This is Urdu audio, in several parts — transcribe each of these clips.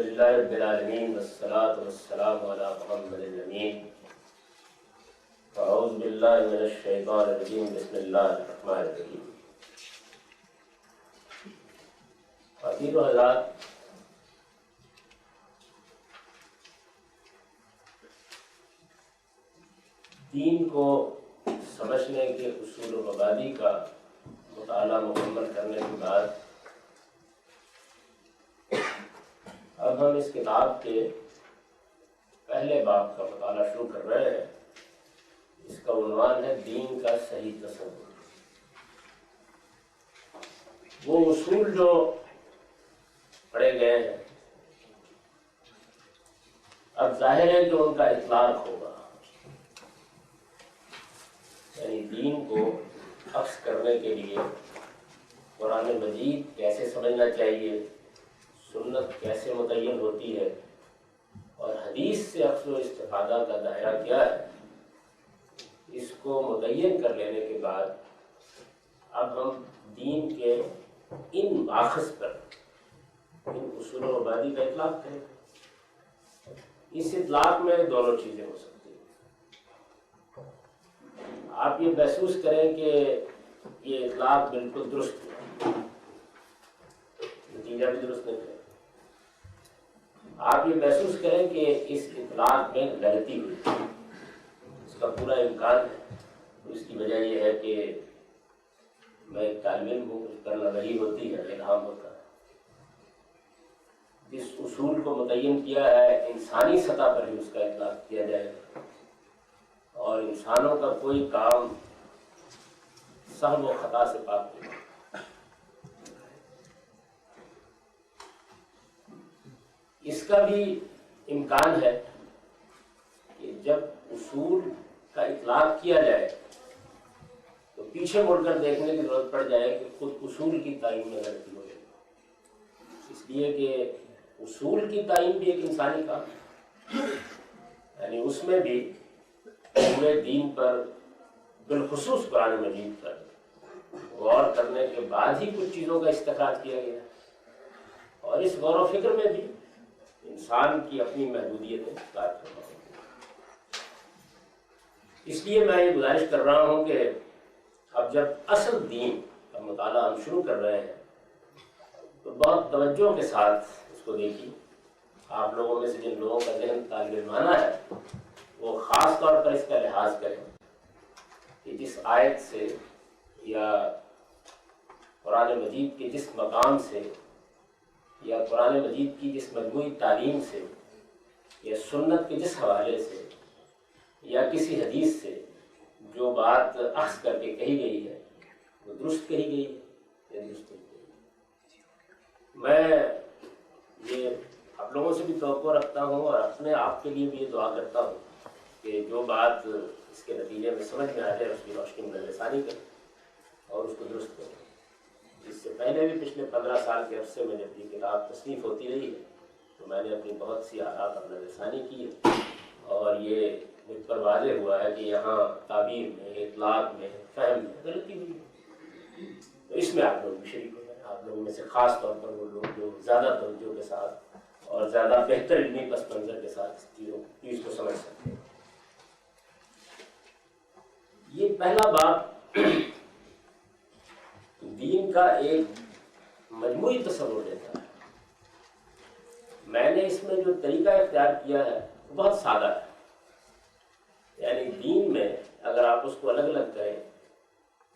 الحمدللہ رب العالمین والصلاة والسلام علی محمد الامین اعوذ باللہ من الشیطان الرجیم بسم اللہ الرحمن الرحیم۔ خواتین و حضرات، دین کو سمجھنے کے اصول و مبادی کا مطالعہ مکمل کرنے کے بعد اب ہم اس کتاب کے پہلے باب کا مطالعہ شروع کر رہے ہیں۔ اس کا عنوان ہے دین کا صحیح تصور۔ وہ اصول جو پڑھے گئے ہیں اب ظاہر ہے کہ ان کا اطلاق ہوگا، یعنی دین کو عکس کرنے کے لیے قرآن مجید کیسے سمجھنا چاہیے، سنت کیسے متعین ہوتی ہے اور حدیث سے عکس و استفادہ کا دائرہ کیا ہے، اس کو متعین کر لینے کے بعد اب ہم دین کے ان ماخذ پر، ان اصول و مبادی کا اطلاق کریں۔ اس اطلاق میں دونوں چیزیں ہو سکتی ہیں۔ آپ یہ محسوس کریں کہ یہ اطلاق بالکل درست ہے، نتیجہ بھی درست نکلے۔ آپ یہ محسوس کریں کہ اس اطلاق میں غلطی ہوئی، اس کا پورا امکان ہے۔ اس کی وجہ یہ ہے کہ میں ایک طالب علم ہوں، اس پر نظری ہوتی ہے، الہام ہوتا ہے۔ جس اصول کو متعین کیا ہے انسانی سطح پر ہی اس کا اطلاق کیا جائے گا، اور انسانوں کا کوئی کام سہو و خطا سے پاک نہیں۔ اس کا بھی امکان ہے کہ جب اصول کا اطلاق کیا جائے تو پیچھے مڑ کر دیکھنے کی ضرورت پڑ جائے کہ خود اصول کی تعین میں غلطی ہو جائے، اس لیے کہ اصول کی تعین بھی ایک انسانی کام ہے، یعنی اس میں بھی پورے دین پر، بالخصوص قرآن مجید پر غور کرنے کے بعد ہی کچھ چیزوں کا استخراج کیا گیا ہے، اور اس غور و فکر میں بھی انسان کی اپنی محدودیتیں ظاہر ہوتی ہیں۔ اس لیے میں یہ گزارش کر رہا ہوں کہ اب جب اصل دین کا مطالعہ ہم شروع کر رہے ہیں تو بہت توجہ کے ساتھ اس کو دیکھیے۔ آپ لوگوں میں سے جن لوگوں کا ذہن طالب علمانہ ہے وہ خاص طور پر اس کا لحاظ کریں کہ جس آیت سے یا قرآن مجید کے جس مقام سے یا قرآن مجید کی جس مجموعی تعلیم سے یا سنت کے جس حوالے سے یا کسی حدیث سے جو بات اخذ کر کے کہی گئی ہے وہ درست کہی گئی ہے یا درست نہیں کہی گئی۔ میں یہ آپ لوگوں سے بھی توقع رکھتا ہوں اور اپنے آپ کے لیے بھی یہ دعا کرتا ہوں کہ جو بات اس کے نتیجے میں سمجھ میں آ جائے اس کی روشنی میں نظر ثانی کریں اور اس کو درست کریں۔ اس سے پہلے بھی پچھلے 15 سال کے عرصے میں جب یہ کتاب تصنیف ہوتی رہی ہے تو میں نے اپنی بہت سی آرات پر نظر ثانی کی ہے، اور یہ مجھ پر واضح ہوا ہے کہ یہاں تعبیر میں، اطلاق میں، فہم میں غلطی ہوئی ہے۔ تو اس میں آپ لوگ بھی شریک ہو جائیں، آپ لوگوں میں سے خاص طور پر وہ لوگ جو زیادہ توجہ کے ساتھ اور زیادہ بہتر علمی پس منظر کے ساتھ اس چیز کو سمجھ سکتے ہیں۔ یہ پہلا باب دین کا ایک مجموعی تصور دیتا ہے۔ میں نے اس میں جو طریقہ اختیار کیا ہے وہ بہت سادہ ہے، یعنی دین میں اگر آپ اس کو الگ الگ کریں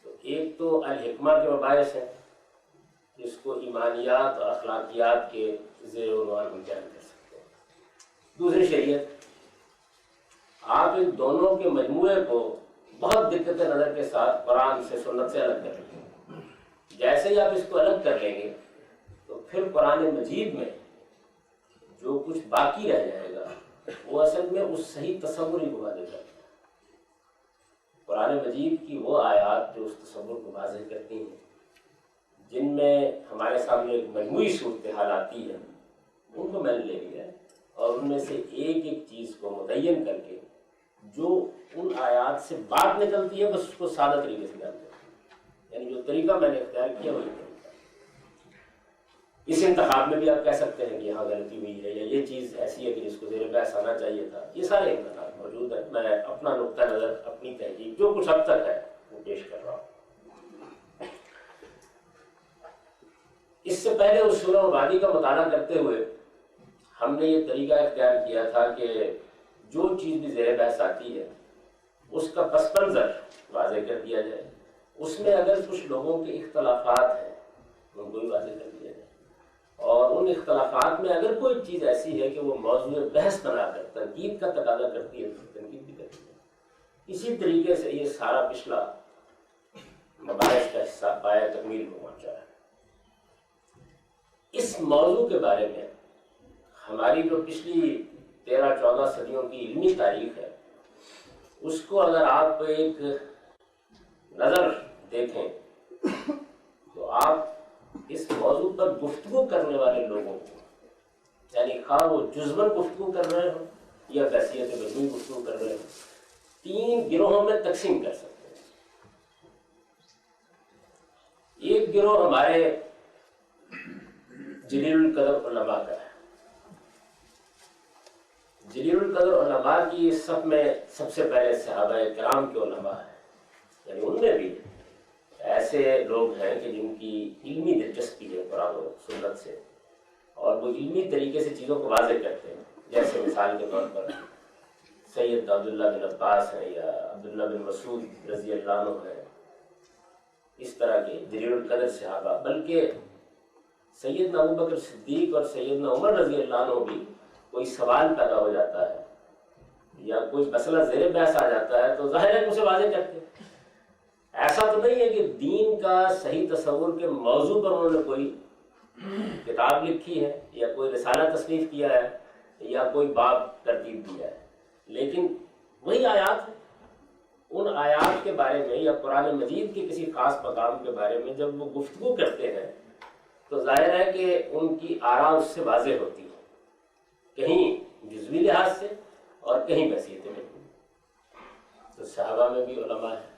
تو ایک تو الحکمہ کے مباحث ہیں جس کو ایمانیات اور اخلاقیات کے زیر عنوان ہم بیان کر سکتے ہیں۔ دوسری شریعت، آپ ان دونوں کے مجموعے کو بہت دقت نظر کے ساتھ قرآن سے، سنت سے الگ کر لیں گے۔ جیسے ہی آپ اس کو الگ کر لیں گے تو پھر قرآن مجید میں جو کچھ باقی رہ جائے گا وہ اصل میں اس صحیح تصور ہی کو واضح کرتا ہے۔ قرآن مجید کی وہ آیات جو اس تصور کو واضح کرتی ہیں، جن میں ہمارے سامنے ایک مجموعی صورتحال آتی ہے، ان کو میں نے لے لیا ہے اور ان میں سے ایک ایک چیز کو متعین کر کے جو ان آیات سے بات نکلتی ہے بس اس کو سادہ طریقے سے بیان کرتے ہیں، یعنی جو طریقہ میں نے اختیار کیا وہی طریقہ۔ اس انتخاب میں بھی آپ کہہ سکتے ہیں کہ یہاں غلطی ہوئی ہے یا یہ چیز ایسی ہے کہ جس کو زیر بحث آنا چاہیے تھا. یہ سارے امکانات موجود ہیں. میں اپنا نقطہ نظر، اپنی تحقیق جو کچھ اب تک ہے وہ پیش کر رہا ہوں. اس سے پہلے اصول مبادی کا مطالعہ کرتے ہوئے ہم نے یہ طریقہ اختیار کیا تھا کہ جو چیز بھی زیر بحث آتی ہے اس کا پس منظر واضح کر دیا جائے. اس میں اگر کچھ لوگوں کے اختلافات ہیں ان کو بھی واضح کر دیا جائے، اور ان اختلافات میں اگر کوئی چیز ایسی ہے کہ وہ موضوع بحث بنا کر تنقید کا تقاضا کرتی ہے تو تنقید بھی کرتی ہے. اسی طریقے سے یہ سارا پچھلا مباحث کا حصہ پایا تکمیل کو پہنچا ہے. اس موضوع کے بارے میں ہماری جو پچھلی 13-14 صدیوں کی علمی تاریخ ہے اس کو اگر آپ ایک نظر دیکھیں تو آپ اس موضوع پر گفتگو کرنے والے لوگوں کو، یعنی خواہ وہ جزوًا گفتگو کر رہے ہوں یا بحثیت مجموعی گفتگو کر رہے ہوں، 3 گروہوں میں تقسیم کر سکتے ہیں. ایک گروہ ہمارے جلیل القدر علماء کا ہے. جلیل القدر علماء کی صف میں سب سے پہلے صحابہ کرام کے علماء ہیں. یعنی ان میں بھی ایسے لوگ ہیں کہ جن کی علمی دلچسپی ہے قرآن و سنت سے، اور وہ علمی طریقے سے چیزوں کو واضح کرتے ہیں. جیسے مثال کے طور پر سید عبداللہ بن عباس ہیں یا عبداللہ بن مسعود رضی اللہ عنہ ہیں. اس طرح کے جلیل القدر صحابہ، بلکہ سیدنا ابوبکر صدیق اور سیدنا عمر رضی اللہ عنہ بھی کوئی سوال پیدا ہو جاتا ہے یا کوئی مسئلہ زیر بحث آ جاتا ہے تو ظاہر ہے کہ اسے واضح کرتے ہیں. ایسا تو نہیں ہے کہ دین کا صحیح تصور کے موضوع پر انہوں نے کوئی کتاب لکھی ہے یا کوئی رسالہ تصنیف کیا ہے یا کوئی باب ترتیب دیا ہے، لیکن وہی آیات ہیں. ان آیات کے بارے میں یا قرآن مجید کے کسی خاص مقام کے بارے میں جب وہ گفتگو کرتے ہیں تو ظاہر ہے کہ ان کی آراء اس سے واضح ہوتی ہے، کہیں جزوی لحاظ سے اور کہیں بحثیت میں. تو صحابہ میں بھی علماء ہیں.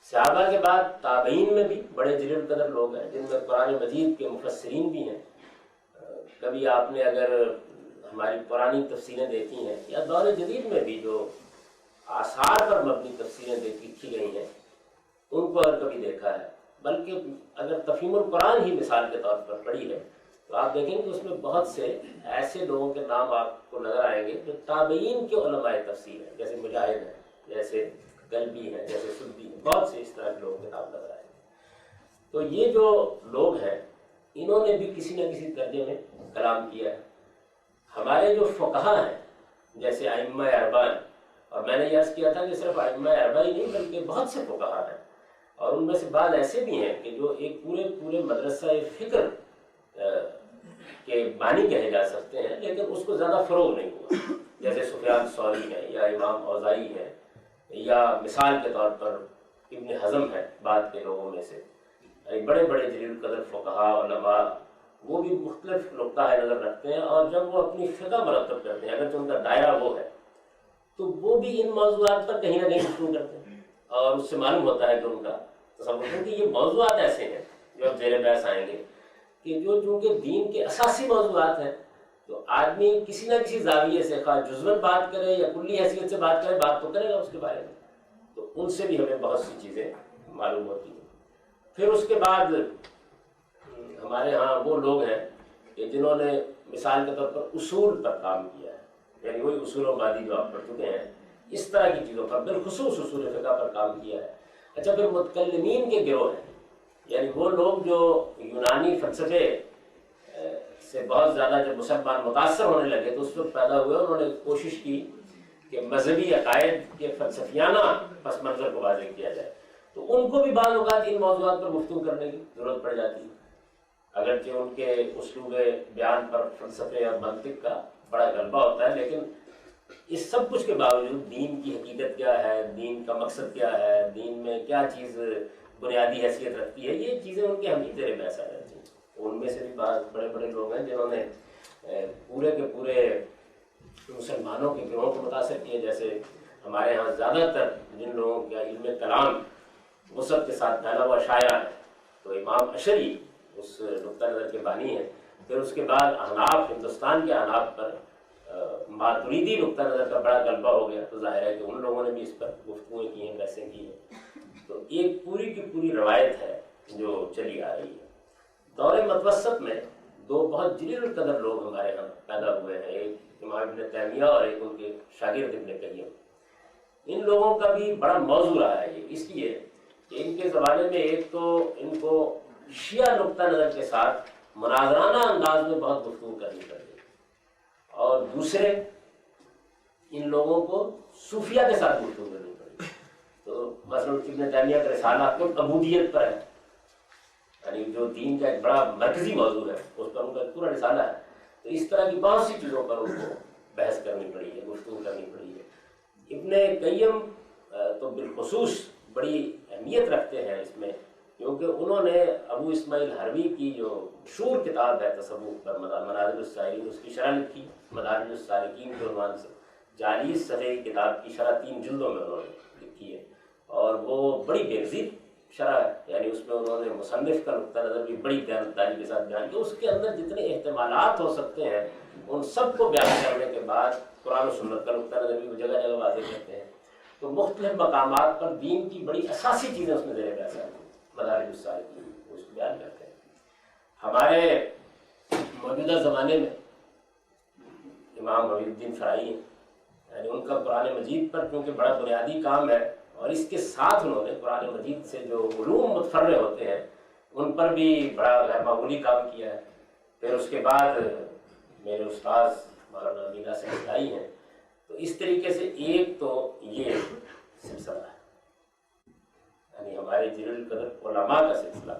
صحابہ کے بعد تابعین میں بھی بڑے جلیل قدر لوگ ہیں جن میں قرآن مجید کے مفسرین بھی ہیں. کبھی آپ نے اگر ہماری پرانی تفسیریں دیکھی ہیں یا دور جدید میں بھی جو آثار پر مبنی تفسیریں لکھی گئی ہیں ان کو اگر کبھی دیکھا ہے، بلکہ اگر تفہیم القرآن ہی مثال کے طور پر پڑھی ہے تو آپ دیکھیں کہ اس میں بہت سے ایسے لوگوں کے نام آپ کو نظر آئیں گے جو تابعین کے علماء تفسیر ہیں، جیسے مجاہد ہیں، جیسے قلبی ہیں، جیسے سدی ہیں. بہت سے اس طرح کے لوگوں کے نام نظر آئیں گے. تو یہ جو لوگ ہیں انہوں نے بھی کسی نہ کسی درجے میں کلام کیا ہے. ہمارے جو فقہا ہیں جیسے ائمہ اربعہ، اور میں نے یہ عرض کیا تھا کہ صرف ائمہ اربعہ ہی نہیں بلکہ بہت سے فقہا ہیں، اور ان میں سے بعض ایسے بھی ہیں کہ جو ایک پورے مدرسہ فکر کے بانی کہے جا سکتے ہیں، لیکن اس کو زیادہ فروغ نہیں ہوا. جیسے سفیان ثوری ہے یا امام اوزاعی ہے یا مثال کے طور پر ابن حزم ہے بعد کے لوگوں میں سے. بڑے جلیل قدر فقہا علماء وہ بھی مختلف نقطہ نظر رکھتے ہیں، اور جب وہ اپنی فقہ مرتب کرتے ہیں اگرچہ ان کا دائرہ وہ ہے تو وہ بھی ان موضوعات پر کہیں نہ کہیں گفتگو کرتے ہیں، اور اس سے معلوم ہوتا ہے کہ ان کا تصور ہے کہ یہ موضوعات ایسے ہیں جو اب زیر بحث آئیں گے کہ جو چونکہ دین کے اساسی موضوعات ہیں تو آدمی کسی نہ کسی زاویے سے خواہ جزوً بات کرے یا کلی حیثیت سے بات کرے، بات تو کرے گا اس کے بارے میں. تو ان سے بھی ہمیں بہت سی چیزیں معلوم ہوتی ہیں. پھر اس کے بعد ہمارے ہاں وہ لوگ ہیں کہ جنہوں نے مثال کے طور پر اصول پر کام کیا ہے، یعنی وہی اصول و مبادی جو آپ پڑھ چکے ہیں اس طرح کی چیزوں پر بالخصوص اصول فقہ پر کام کیا ہے. اچھا، پھر متکلمین کے گروہ ہیں، یعنی وہ لوگ جو یونانی فلسفے سے بہت زیادہ جب مسلمان متاثر ہونے لگے تو اس وقت پیدا ہوئے، انہوں نے کوشش کی کہ مذہبی عقائد کے فلسفیانہ پس منظر کو واضح کیا جائے. تو ان کو بھی بعض اوقات ان موضوعات پر گفتگو کرنے کی ضرورت پڑ جاتی ہے، اگرچہ ان کے اسلوب بیان پر فلسفے اور منطق کا بڑا غلبہ ہوتا ہے، لیکن اس سب کچھ کے باوجود دین کی حقیقت کیا ہے، دین کا مقصد کیا ہے، دین میں کیا چیز بنیادی حیثیت رکھتی ہے، یہ چیزیں ان کے ہم زیر بحث آ جاتی ہیں. ان میں سے بھی بعض بڑے لوگ ہیں جنہوں نے پورے کے پورے مسلمانوں کے گروہوں کو متاثر کیے. جیسے ہمارے ہاں زیادہ تر جن لوگوں کا علم کلام وسعت کے ساتھ پھیلا ہوا شائع ہے تو امام اشعری اس نقطہ نظر کے بانی ہیں. پھر اس کے بعد احناف، ہندوستان کے احناف پر ماتریدی نقطہ نظر کا بڑا غلبہ ہو گیا، تو ظاہر ہے کہ ان لوگوں نے بھی اس پر گفتگویں کی ہیں، بحثیں کی ہیں۔ تو ایک پوری کی پوری روایت ہے جو چلی آ رہی ہے۔ دور متوسط میں دو بہت جلیل القدر لوگ ہمارے یہاں پیدا ہوئے ہیں، ایک امام ابن تیمیہ اور ایک ان کے شاگرد ابن قیم۔ ان لوگوں کا بھی بڑا موضوع رہا ہے یہ، اس لیے کہ ان کے زمانے میں ایک تو ان کو شیعہ نقطہ نظر کے ساتھ مناظرانہ انداز میں بہت گفتگو کرنی پڑی، اور دوسرے ان لوگوں کو صوفیہ کے ساتھ گفتگو کرنی پڑی۔ تو مثلا ابن تیمیہ کا رسالہ خود عبودیت پر ہے، یعنی جو دین کا ایک بڑا مرکزی موضوع ہے، اس پر ان کا پورا رسالہ ہے۔ تو اس طرح کی بہت سی چیزوں پر ان کو بحث کرنی پڑی ہے، گفتگو کرنی پڑی ہے۔ ابن قیم تو بالخصوص بڑی اہمیت رکھتے ہیں اس میں، کیونکہ انہوں نے ابو اسماعیل حروی کی جو مشہور کتاب ہے تصوف پر، منازل السائرین، اس کی شرح لکھی، مدارج السالکین کے عنوان سے 40 صفحے کی کتاب کی شرح 3 جلدوں میں انہوں نے لکھی ہے، اور وہ بڑی بےنظیر شرح ہے، یعنی اس میں انہوں نے مصنف کا نقطہ نظر بھی بڑی دیانتداری کے ساتھ بیان کیا۔ اس کے اندر جتنے احتمالات ہو سکتے ہیں ان سب کو بیان کرنے کے بعد قرآن و سنت کا نقطہ نظر بھی وہ جگہ جگہ واضح کرتے ہیں۔ تو مختلف مقامات پر دین کی بڑی اساسی چیزیں اس میں زیر بحث آتی ہیں، مدارج السالکین اس کو بیان کرتے ہیں۔ ہمارے موجودہ زمانے میں امام محی الدین فرائی ہیں، یعنی ان کا قرآن مجید پر کیونکہ بڑا بنیادی کام ہے، اور اس کے ساتھ انہوں نے قرآن مجید سے جو علوم متفرع ہوتے ہیں ان پر بھی بڑا غیر معمولی کام کیا ہے۔ پھر اس کے بعد میرے استاذ مولانا مینا سے ہدائی ہیں۔ تو اس طریقے سے ایک تو یہ سلسلہ ہے، یعنی ہمارے جلیل القدر علماء کا سلسلہ،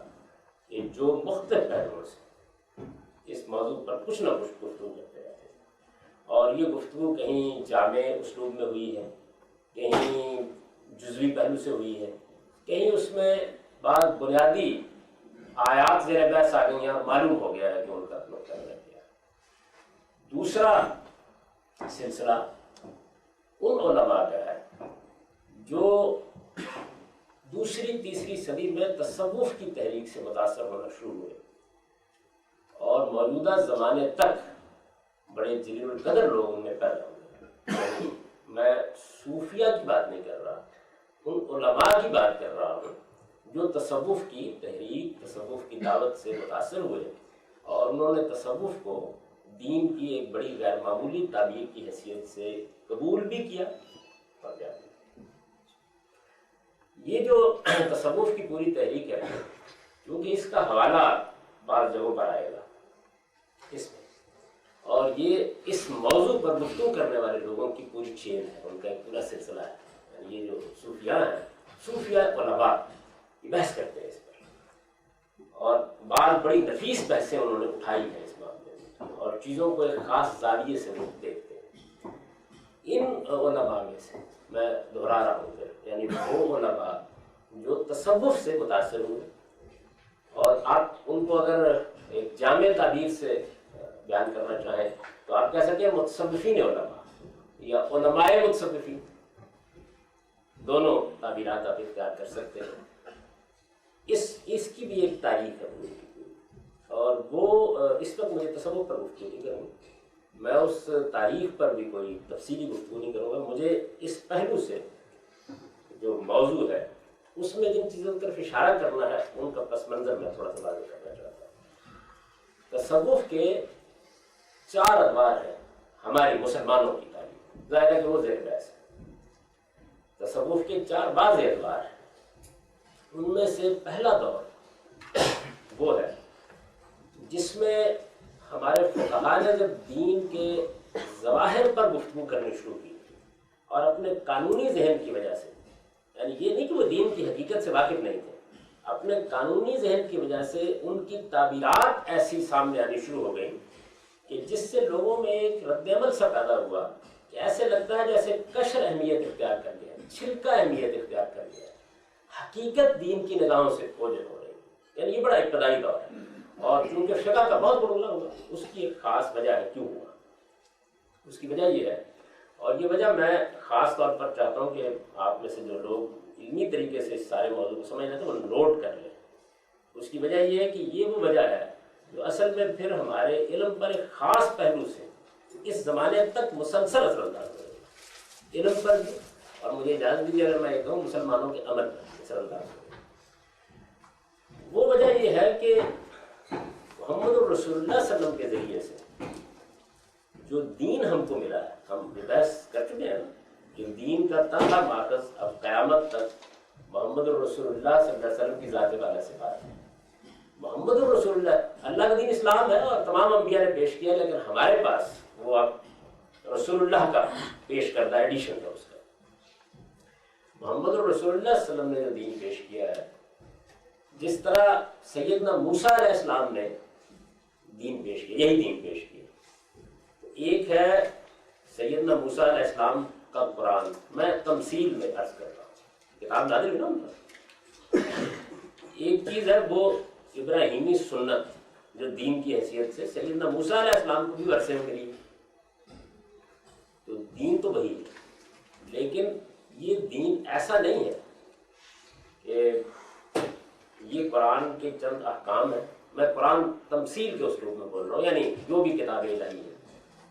کہ جو مختلف پہلوؤں سے اس موضوع پر کچھ نہ کچھ گفتگو کرتے رہتے ہیں، اور یہ گفتگو کہیں جامع اسلوب میں ہوئی ہے، کہیں جزوی پہلو سے ہوئی ہے، کہیں اس میں بعض بنیادی آیات زیر بحث آ گئی ہیں اور معلوم ہو گیا ہے کہ ان کا نقطہ نظر کیا۔ دوسرا سلسلہ ان علماء کا ہے جو دوسری تیسری صدی میں تصوف کی تحریک سے متاثر ہونا شروع ہوئے، اور موجودہ زمانے تک بڑے جلیل القدر لوگ ان میں پیدا ہوئے۔ میں صوفیہ کی بات نہیں کر رہا، ان علماء کی بات کر رہا ہوں جو تصوف کی تحریک، تصوف کی دعوت سے متاثر ہوئے، اور انہوں نے تصوف کو دین کی ایک بڑی غیر معمولی تعبیر کی حیثیت سے قبول بھی کیا اور بیان بھی کیا۔ یہ جو تصوف کی پوری تحریک ہے، کیونکہ اس کا حوالہ بعض جگہوں پر آئے گا اس میں، اور یہ اس موضوع پر گفتگو کرنے والے لوگوں کی پوری چین ہے، ان کا ایک پورا سلسلہ ہے۔ یعنی یہ جو صوفیاء ہیں، صوفیاء علماء یہ بحث کرتے ہیں اس پر، اور بعض بڑی نفیس بحثیں انہوں نے اٹھائی ہیں اس معاملے میں، اور چیزوں کو ایک خاص زاویے سے وہ دیکھتے ہیں۔ ان علماء میں سے میں دہرا رہا ہوں پھر، یعنی وہ علماء جو تصوف سے متاثر ہوئے، اور آپ ان کو اگر ایک جامع تعبیر سے بیان کرنا چاہیں تو آپ کہہ سکتے ہیں متصوفین علماء یا علماء متصوفین، دونوں تعبیرات آپ اختیار کر سکتے ہیں۔ اس کی بھی ایک تاریخ ہے پوری کی پوری، اور وہ اس وقت مجھے تصوف پر گفتگو نہیں کروں، میں اس تاریخ پر بھی کوئی تفصیلی گفتگو نہیں کروں گا۔ مجھے اس پہلو سے جو موضوع ہے اس میں جن چیزوں کی طرف اشارہ کرنا ہے ان کا پس منظر میں تھوڑا سا واضح کرنا چاہتا ہوں۔ تصوف کے 4 ادوار ہیں ہماری مسلمانوں کی تعلیم، ظاہر ہے کہ وہ زیر بحث ہے۔ تصوف کے 4 واضح ادوار ہیں، ان میں سے پہلا دور وہ ہے جس میں ہمارے فقہاء نے جب دین کے ظواہر پر گفتگو کرنی شروع کی، اور اپنے قانونی ذہن کی وجہ سے، یعنی یہ نہیں کہ وہ دین کی حقیقت سے واقف نہیں تھے، اپنے قانونی ذہن کی وجہ سے ان کی تعبیرات ایسی سامنے آنی شروع ہو گئی کہ جس سے لوگوں میں ایک رد عمل سا پیدا ہوا کہ ایسے لگتا ہے جیسے قشر اہمیت اختیار کر لیا، چھلکا اہمیت اختیار کر لیا، حقیقت دین کی نگاہوں سے اوجھل ہو رہی ہے۔ یعنی یہ بڑا ابتدائی دور ہے، اور چونکہ فقہ کا بہت بڑا ہوا، اس کی ایک خاص وجہ ہے کیوں ہوا، اس کی وجہ یہ ہے، اور یہ وجہ میں خاص طور پر چاہتا ہوں کہ آپ میں سے جو لوگ علمی طریقے سے اس سارے موضوع کو سمجھ رہے ہیں وہ نوٹ کر لیں۔ اس کی وجہ یہ ہے کہ یہ وہ وجہ ہے جو اصل میں پھر ہمارے علم پر ایک خاص پہلو سے اس زمانے تک مسلسل اثر انداز ہو رہی ہے، علم پر بھی، اور مجھے اجازت دیجیے اگر میں یہ کہوں مسلمانوں کے عمل پر اثر انداز ہو رہی ہے۔ وہ وجہ یہ ہے کہ محمد الرسول اللہ صلی اللہ علیہ وسلم کے ذریعے سے جو دین ہم کو ملا ہے، ہم بحث کر چکے ہیں کہ دین کا تنہا ماخذ اب قیامت تک محمد الرسول اللہ صلی اللہ علیہ وسلم کی ذات والا صفات ہے۔ محمد الرسول اللہ کا دین اسلام ہے اور تمام انبیاء نے پیش کیا، لیکن ہمارے پاس وہ اب رسول اللہ کا پیش کردہ ایڈیشن تھا اس کا۔ محمد الرسول اللہ صلی اللہ علیہ وسلم نے جو دین پیش کیا ہے، جس طرح سیدنا موسیٰ علیہ السلام نے دین پیش کیا، یہی دین پیش کیا۔ ایک ہے سیدنا موسیٰ علیہ السلام کا قرآن، میں تمثیل میں عرض کرتا ہوں، کتاب نازل ہوئی نا ان پر۔ ایک چیز ہے وہ ابراہیمی سنت جو دین کی حیثیت سے سیدنا موسیٰ علیہ السلام کو بھی عرصے میں ملی، تو دین تو وہی ہے، لیکن یہ دین ایسا نہیں ہے کہ یہ قرآن کے چند احکام ہیں۔ میں قرآن تمثیل کے اسلوب میں بول رہا ہوں، یعنی جو بھی کتابیں الہی ہیں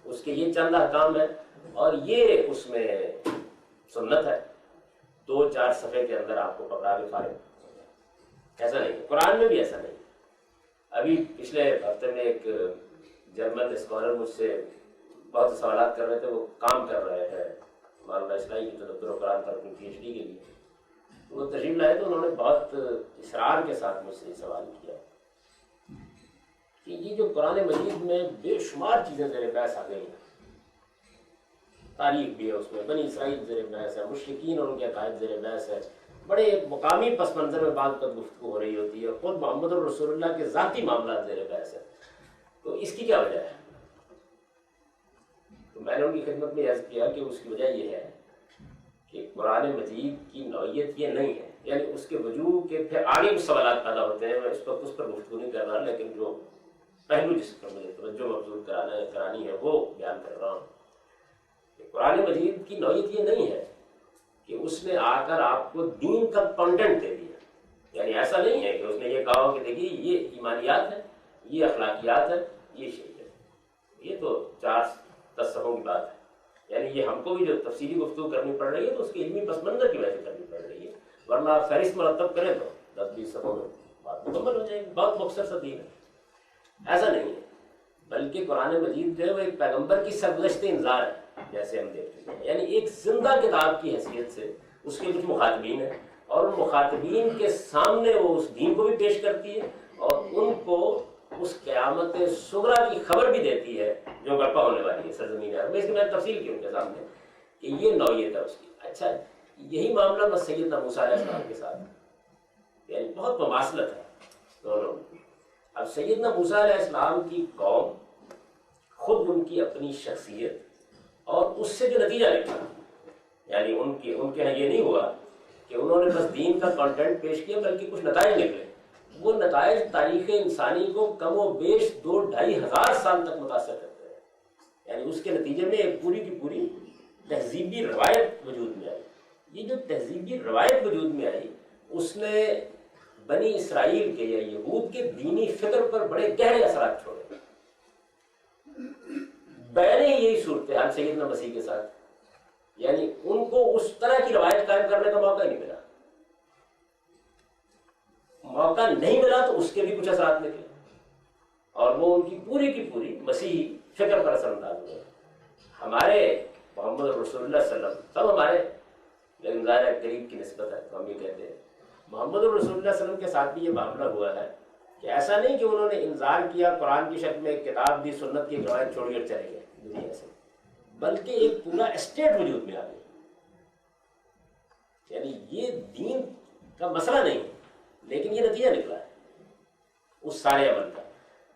اس کے یہ چند احکام ہیں اور یہ اس میں سنت ہے، 2-4 صفحے کے اندر آپ کو پکڑا کے فارغ، ایسا نہیں ہے۔ قرآن میں بھی ایسا نہیں ہے۔ ابھی پچھلے ہفتے میں ایک جرمن اسکالر مجھ سے بہت سے سوالات کر رہے تھے، وہ کام کر رہے ہیں مولانا اسلائی کی تدبر قرآن پر اپنی PhD کے لیے، وہ تشریف لائے تو انہوں نے بہت اصرار کے ساتھ مجھ سے سوال کیا کہ یہ جو قرآن مجید میں بے شمار چیزیں زیر بحث آ گئی ہیں، تاریخ بھی ہے اس میں، بنی اسرائیل زیر بحث ہے، مشرکین اور ان کے عقائد زیر بحث ہے، بڑے مقامی پس منظر میں بعض وقت گفتگو ہو رہی ہوتی ہے، خود محمد الرسول اللہ کے ذاتی معاملات زیر بحث ہے، تو اس کی کیا وجہ ہے؟ تو میں نے ان کی خدمت میں عرض کیا کہ اس کی وجہ یہ ہے کہ قرآن مجید کی نوعیت یہ نہیں ہے، یعنی اس کے وجوہ کے پھر آگے کچھ سوالات پیدا ہوتے ہیں، میں اس وقت اس پر گفتگو نہیں کر رہا، لیکن جو پہلو جس پر مجھے توجہ مبذول کرانی ہے وہ بیان کر رہا ہوں کہ قرآن مجید کی نوعیت یہ نہیں ہے کہ اس نے آ کر آپ کو دین کا کنٹینٹ دے دیا، یعنی ایسا نہیں ہے کہ اس نے یہ کہا ہو کہ دیکھیے یہ ایمانیات ہے، یہ اخلاقیات ہے، یہ شریعت، یہ تو 4-10 صفحوں کی بات ہے، یعنی یہ ہم کو بھی جو تفصیلی گفتگو کرنی پڑ رہی ہے تو اس کے علمی پس منظر کی وجہ سے کرنی پڑ رہی ہے، ورنہ آپ فہرست مرتب کریں تو 10-20 صفحوں میں بات مکمل ہو جائے گی، بہت مختصر سا دین ہے۔ ایسا نہیں ہے، بلکہ قرآن مجید جو ہے وہ ایک پیغمبر کی سرگزشت انذار ہے، جیسے ہم دیکھ چکے ہیں، یعنی ایک زندہ کتاب کی حیثیت سے اس کے کچھ مخاطبین ہیں اور ان مخاطبین کے سامنے وہ اس دین کو بھی پیش کرتی ہے اور ان کو اس قیامت صغریٰ کی خبر بھی دیتی ہے جو برپا ہونے والی ہے سرزمین عرب میں۔ اس کی میں تفصیل کی ان کے سامنے کہ یہ نوعیت ہے اس کی۔ اچھا، یہی معاملہ بس سیدنا موسیٰ علیہ السلام کے ساتھ، یعنی بہت مماثلت ہے دونوں۔ اب سیدنا موسیٰ علیہ السلام کی قوم خود ان کی اپنی شخصیت اور اس سے جو نتیجہ نکلا، یعنی ان کے یہاں یہ نہیں ہوا کہ انہوں نے بس دین کا کنٹینٹ پیش کیا، بلکہ کچھ نتائج نکلے۔ وہ نتائج تاریخ انسانی کو کم و بیش 2-2.5 ہزار سال تک متاثر کرتے ہیں، یعنی اس کے نتیجے میں ایک پوری کی پوری تہذیبی روایت وجود میں آئی۔ یہ جو تہذیبی روایت وجود میں آئی اس نے بنی اسرائیل کے یا یہود کے دینی فکر پر بڑے گہرے اثرات چھوڑے۔ بین یہی صورتحال سیدنا مسیح کے ساتھ، یعنی ان کو اس طرح کی روایت قائم کرنے کا موقع نہیں ملا، موقع نہیں ملا تو اس کے بھی کچھ اثرات نکلے اور وہ ان کی پوری مسیحی فکر پر اثر انداز ہوئے۔ ہمارے محمد رسول اللہ صلی اللہ علیہ وسلم سب ہمارے، لیکن ظاہر قریب کی نسبت ہے تو ہم یہ کہتے ہیں محمد رسول اللہ صلی اللہ علیہ وسلم کے ساتھ بھی یہ معاملہ ہوا ہے کہ ایسا نہیں کہ انہوں نے انذار کیا، قرآن کی شکل میں ایک کتاب دی، سنت کی روایت چھوڑ کر چلے گئے دنیا سے، بلکہ ایک پورا اسٹیٹ وجود میں آ گئی۔ یعنی یہ دین کا مسئلہ نہیں ہے، لیکن یہ نتیجہ نکلا ہے اس سارے عمل کا۔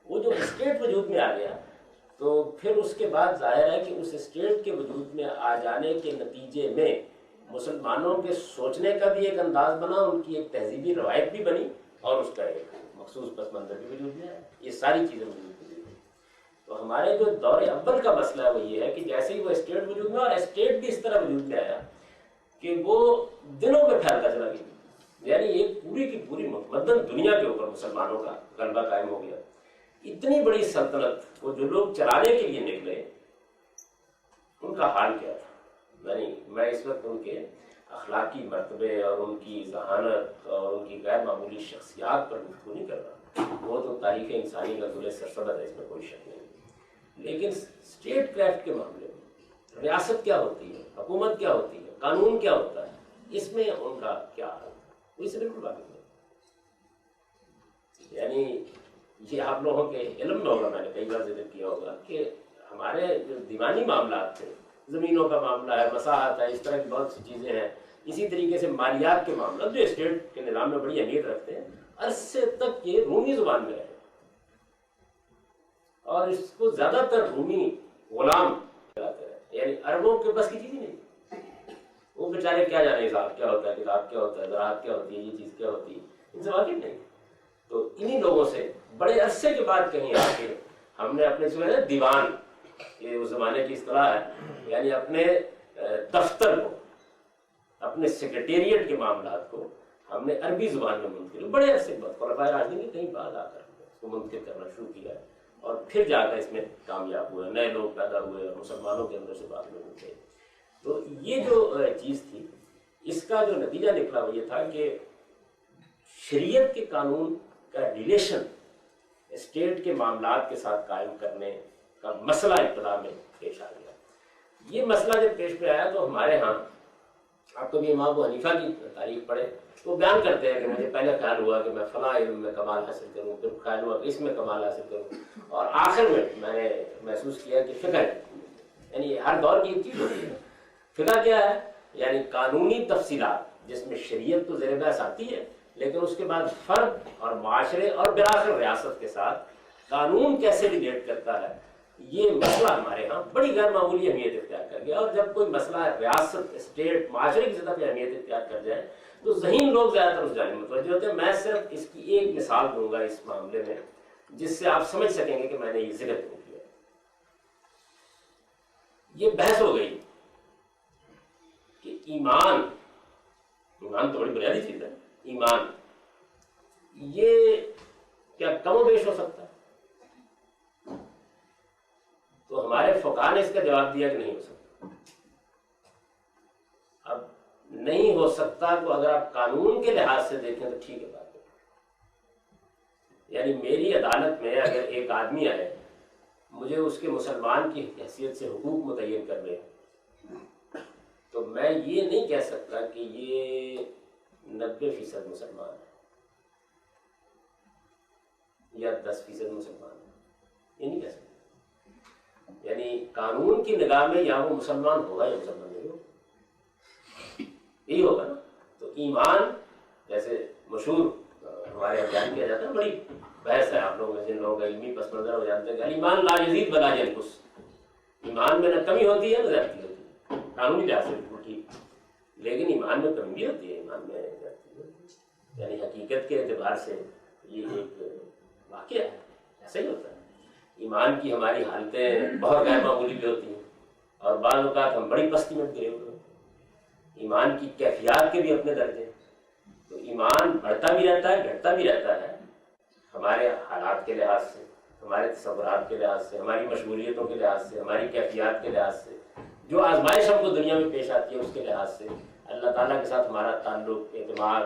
وہ جو اسٹیٹ وجود میں آ گیا تو پھر اس کے بعد ظاہر ہے کہ اس اسٹیٹ کے وجود میں آ جانے کے نتیجے میں مسلمانوں کے سوچنے کا بھی ایک انداز بنا، ان کی ایک تہذیبی روایت بھی بنی اور اس کا ایک مخصوص پس منظر بھی وجود میں آیا۔ یہ ساری چیزیں وجود میں آئی۔ تو ہمارے جو دور اول کا مسئلہ ہے وہ یہ ہے کہ جیسے ہی وہ اسٹیٹ وجود میں، اور اسٹیٹ بھی اس طرح وجود میں آیا کہ وہ دنوں میں پھیلتا چلا گیا، یعنی ایک پوری کی پوری متمدن دنیا کے اوپر مسلمانوں کا غلبہ قائم ہو گیا۔ اتنی بڑی سلطنت وہ جو لوگ چلانے کے لیے نکلے ان کا حال کیا تھا؟ میں اس وقت ان کے اخلاقی مرتبے اور ان کی ذہانت اور ان کی غیر معمولی شخصیات پر گفتگو نہیں کر رہا، وہ تو تاریخ انسانی کا گلے سرسبز ہے، اس میں کوئی شک نہیں، لیکن اسٹیٹ کرافٹ کے معاملے میں ریاست کیا ہوتی ہے، حکومت کیا ہوتی ہے، قانون کیا ہوتا ہے، اس میں ان کا کیا حال ہے، وہ اس سے بالکل واقف نہیں۔ یعنی یہ آپ لوگوں کے علم میں ہوگا، میں نے کئی بار ذکر کیا ہوگا کہ ہمارے جو دیوانی معاملات تھے، زمینوں کا معاملہ ہے، مساحت ہے، اس طرح کی بہت سی چیزیں ہیں، اسی طریقے سے مالیات کے معاملات جو اسٹیٹ کے نظام میں بڑی اہمیت رکھتے ہیں، عرصے تک یہ رومی زبان میں رہے اور اس کو زیادہ تر رومی غلام چلاتے رہے، یعنی عربوں کے بس کی چیز ہی نہیں، وہ بیچارے کیا جانے حساب کیا ہوتا ہے، کتاب کیا ہوتا ہے، زراعت کیا ہوتی ہے، یہ چیز کیا ہوتی ہے، ان سے واقف نہیں۔ تو انہی لوگوں سے بڑے عرصے کے بعد کہیں آ کے ہم نے اپنے جو ہے دیوان، یہ اس زمانے کی اصطلاح ہے، یعنی اپنے دفتر کو، اپنے سیکریٹریٹ کے معاملات کو ہم نے عربی زبان میں منتقل، بڑے عرصے کے بعد خلفائے راشدین کے کہیں بعد آ کر اس کو منتقل کرنا شروع کیا ہے، اور پھر جا کر اس میں کامیاب ہوئے، نئے لوگ پیدا ہوئے اور مسلمانوں کے اندر سے بعد میں اٹھے۔ تو یہ جو چیز تھی، اس کا جو نتیجہ نکلا وہ یہ تھا کہ شریعت کے قانون کا ریلیشن اسٹیٹ کے معاملات کے ساتھ قائم کرنے کا مسئلہ ابتدا میں پیش آ گیا۔ یہ مسئلہ جب پیش پہ آیا تو ہمارے ہاں، آپ کبھی امام ابو حنیفہ کی تاریخ پڑھے تو بیان کرتے ہیں کہ مجھے پہلے خیال ہوا کہ میں فلاں علم میں کمال حاصل کروں، پھر خیال ہوا کہ اس میں کمال حاصل کروں، اور آخر میں نے محسوس کیا کہ فقہ، یعنی ہر دور کی ایک چیز ہوتی ہے، فقہ کیا ہے؟ یعنی قانونی تفصیلات جس میں شریعت تو زیر بحث آتی ہے، لیکن اس کے بعد فرد اور معاشرے اور بالآخر ریاست کے ساتھ قانون کیسے ریلیٹ کرتا ہے، یہ مسئلہ ہمارے ہاں بڑی غیر معمولی اہمیت اختیار کر گیا۔ اور جب کوئی مسئلہ ریاست، اسٹیٹ، معاشرے کی سطح پہ اہمیت اختیار کر جائے تو ذہین لوگ زیادہ تر اس جانب متوجہ ہوتے ہیں۔ میں صرف اس کی ایک مثال دوں گا اس معاملے میں جس سے آپ سمجھ سکیں گے کہ میں نے یہ ذکر کیوں کیا۔ یہ بحث ہو گئی کہ ایمان تو بڑی بنیادی چیز ہے، ایمان یہ کیا کم و بیش ہو سکتا ہے؟ تو ہمارے فقہاء نے اس کا جواب دیا کہ نہیں ہو سکتا۔ اب نہیں ہو سکتا تو اگر آپ قانون کے لحاظ سے دیکھیں تو ٹھیک ہے بات ہے، یعنی میری عدالت میں اگر ایک آدمی آئے، مجھے اس کے مسلمان کی حیثیت سے حقوق متعین کر لے، تو میں یہ نہیں کہہ سکتا کہ یہ 90% مسلمان ہے یا 10% مسلمان ہے، یہ نہیں کہہ سکتا۔ یعنی قانون کی نگاہ میں یا وہ مسلمان ہوگا یا مسلمان نہیں ہوگا، یہی ہوگا نا۔ تو ایمان جیسے مشہور ہمارے یہاں بیان کیا جاتا ہے، بڑی بحث ہے آپ لوگوں میں، جن لوگوں کا علمی پس منظر ہو جانتے ہیں کہ ایمان لا یزید ولا ینقص، ایمان میں نہ کمی ہوتی ہے نہ زیادتی ہوتی ہے، قانونی لحاظ سے بالکل ٹھیک، لیکن ایمان میں کمی بھی ہوتی ہے، ایمان میں زیادتی ہوتی ہے، یعنی حقیقت کے اعتبار سے یہ ایک واقعہ ہے، ایسا ہی ہوتا ہے۔ ایمان کی ہماری حالتیں بہت غیر معمولی بھی ہوتی ہیں، اور بعض اوقات ہم بڑی پستی میں گئے ہوئے ہیں۔ ایمان کی کیفیات کے بھی اپنے درجے ہیں، تو ایمان بڑھتا بھی رہتا ہے، گھٹتا بھی رہتا ہے، ہمارے حالات کے لحاظ سے، ہمارے تصورات کے لحاظ سے، ہماری مشغولیتوں کے لحاظ سے، ہماری کیفیات کے لحاظ سے، جو آزمائش ہم کو دنیا میں پیش آتی ہے اس کے لحاظ سے، اللہ تعالیٰ کے ساتھ ہمارا تعلق، اعتماد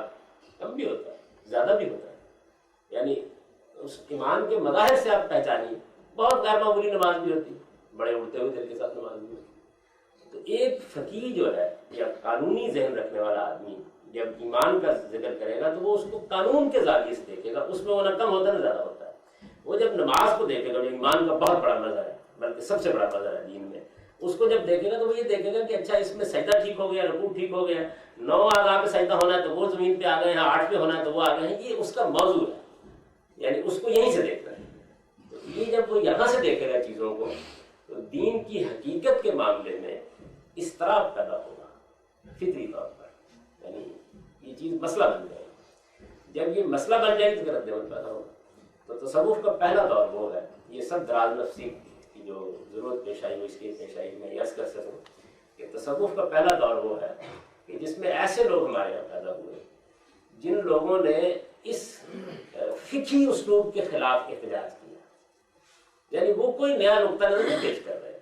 کم بھی ہوتا ہے، زیادہ بھی ہوتا ہے۔ یعنی اس ایمان کے مظاہر سے آپ پہچانیے، بہت غیر معمولی نماز بھی ہوتی ہے، بڑے اڑتے ہوئے دل کے ساتھ نماز بھی ہوتی ہے۔ تو ایک فقیہ جو ہے یا قانونی ذہن رکھنے والا آدمی جب ایمان کا ذکر کرے گا تو وہ اس کو قانون کے زاویے سے دیکھے گا، اس میں وہ نہ کم ہوتا ہے نہ زیادہ ہوتا ہے۔ وہ جب نماز کو دیکھے گا، جو ایمان کا بہت بڑا مظہر ہے، بلکہ سب سے بڑا مظہر ہے دین میں، اس کو جب دیکھے گا تو وہ یہ دیکھے گا کہ اچھا اس میں سجدہ ٹھیک ہو گیا، رکوع ٹھیک ہو گیا، 9 اعضاء پہ سجدہ ہونا ہے تو وہ زمین پہ آ گئے ہیں، 8 پہ ہونا ہے تو وہ آ گئے ہیں، یہ اس کا موضوع ہے، یعنی اس کو یہیں سے دیکھنا ہے۔ تو یہ جب وہ یہاں سے دیکھے گا چیزوں کو تو دین کی حقیقت کے معاملے میں اضطراب پیدا ہوگا فطری طور پر، یعنی یہ چیز مسئلہ بن جائے گی۔ جب یہ مسئلہ بن جائے گی تو رد عمل پیدا ہوگا۔ تو تصوف کا پہلا دور وہ ہے، یہ سب دراز نفسی کی جو ضرورت پیش آئی وہ اس کی پیش آئی، میں یس کر سکوں کہ تصوف کا پہلا دور وہ ہے کہ جس میں ایسے لوگ ہمارے یہاں پیدا ہوئے جن لوگوں نے اس فقہی اسلوب کے خلاف احتجاج کیا، یعنی وہ کوئی نیا نقطہ نظر نہیں پیش کر رہے ہیں.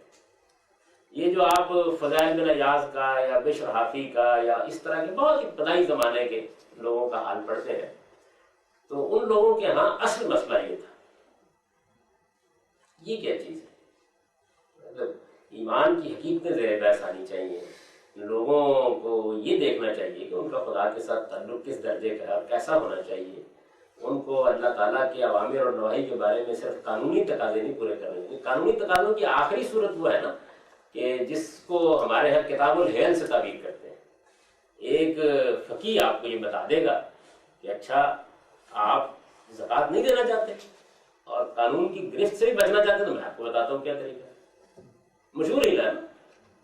یہ جو آپ فضائل بن ایاز کا یا بشر حافی کا یا اس طرح کے بہت ابتدائی زمانے کے لوگوں کا حال پڑھتے ہیں تو ان لوگوں کے ہاں اصل مسئلہ یہ تھا. یہ کیا چیز ہے؟ مطلب ایمان کی حقیقتیں زیر بحث آنی چاہیے. لوگوں کو یہ دیکھنا چاہیے کہ ان کا خدا کے ساتھ تعلق کس درجے کا ہے اور کیسا ہونا چاہیے. ان کو اللہ تعالیٰ کے اوامر اور نواہی کے بارے میں صرف قانونی تقاضے نہیں پورے کرنے چاہیے. قانونی تقاضوں کی آخری صورت وہ ہے نا کہ جس کو ہمارے یہاں کتاب الحیل سے تعبیر کرتے ہیں. ایک فقیہ آپ کو یہ بتا دے گا کہ اچھا آپ زکوٰۃ نہیں دینا چاہتے اور قانون کی گرفت سے بھی بچنا چاہتے تو میں آپ کو بتاتا ہوں کیا طریقہ ہے. مشہور ہی نا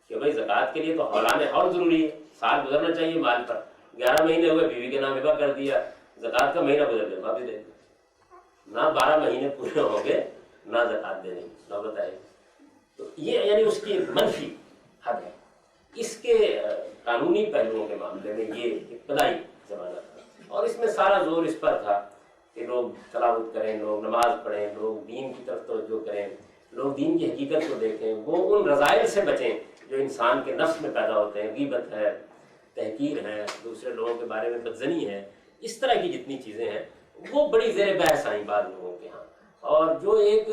کہ بھائی زکوٰۃ کے لیے تو حولان حول ضروری ہے. سال گزرنا چاہیے مال پر. 11 مہینے ہوئے بیوی کے نام ہبہ کر دیا, زکوٰۃ کا مہینہ گزر گیا واپس دے دیں. نہ 12 مہینے پورے ہوں گے نہ زکوٰۃ دے دیں. نہ بتائیے تو یہ یعنی اس کی منفی حد ہے. اس کے قانونی پہلوؤں کے معاملے میں یہ ابتدائی زمانہ تھا اور اس میں سارا زور اس پر تھا کہ لوگ تلاوت کریں, لوگ نماز پڑھیں, لوگ دین کی طرف توجہ کریں, لوگ دین کی حقیقت کو دیکھیں, وہ ان رذائل سے بچیں جو انسان کے نفس میں پیدا ہوتے ہیں. غیبت ہے, تحقیر ہے, دوسرے لوگوں کے بارے میں بدزنی ہے, اس طرح کی جتنی چیزیں ہیں وہ بڑی زیر بحث آئیں بعض لوگوں کے ہاں. اور جو ایک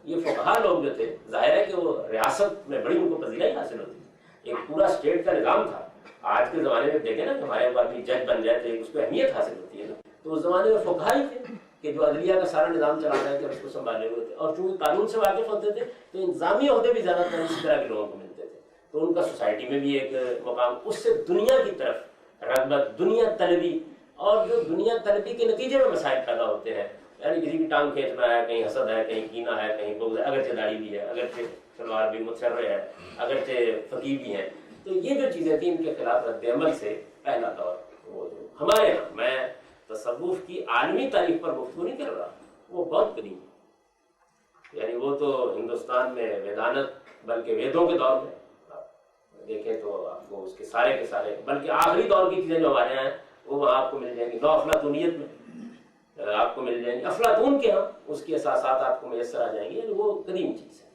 یہ فقہا لوگ جو تھے ظاہر ہے کہ وہ ریاست میں بڑی ان کو پذیرائی حاصل ہوتی. ایک پورا اسٹیٹ کا نظام تھا. آج کے زمانے میں دیکھیں نا کہ ہمارے پاس بھی جج بن جائے تو اس کو اہمیت حاصل ہوتی ہے نا. تو اس زمانے میں فقہا ہی تھے کہ جو عدلیہ کا سارا نظام چلانا ہے کہ اس کو سنبھالے ہوئے تھے اور چونکہ قانون سے واقف ہوتے تھے تو انتظامی عہدے بھی زیادہ تر اس طرح کے لوگوں کو ملتے تھے. تو ان کا سوسائٹی میں بھی ایک مقام. اس سے دنیا کی طرف رغبت, دنیا طلبی, اور جو دنیا طلبی کے نتیجے میں مسائل پیدا ہوتے ہیں, یعنی کسی کی ٹانگ کھینچنا ہے, کہیں حسد ہے, کہیں کینہ ہے, کہیں بغض ہے, اگرچہ داڑھی بھی ہے, اگرچہ شلوار بھی متشرع ہے, اگرچہ فقیر بھی ہیں. تو یہ جو چیزیں تھیں ان کے خلاف رد عمل سے پہلا دور وہ جو ہمارے یہاں, میں تصوف کی عالمی تاریخ پر گفتگو نہیں کر رہا, وہ بہت قدیم ہے. یعنی وہ تو ہندوستان میں ویدانت بلکہ ویدوں کے دور میں آپ دیکھیں تو آپ کو اس کے سارے بلکہ آخری دور کی چیزیں جو ہمارے یہاں ہیں وہ آپ کو مل جائیں گی. نو افلاطونیت میں آپ کو مل جائیں گی. افلاطون کے ہاں اس کی اساسات آپ کو میسر آ جائیں گی. یعنی وہ قدیم چیز ہے.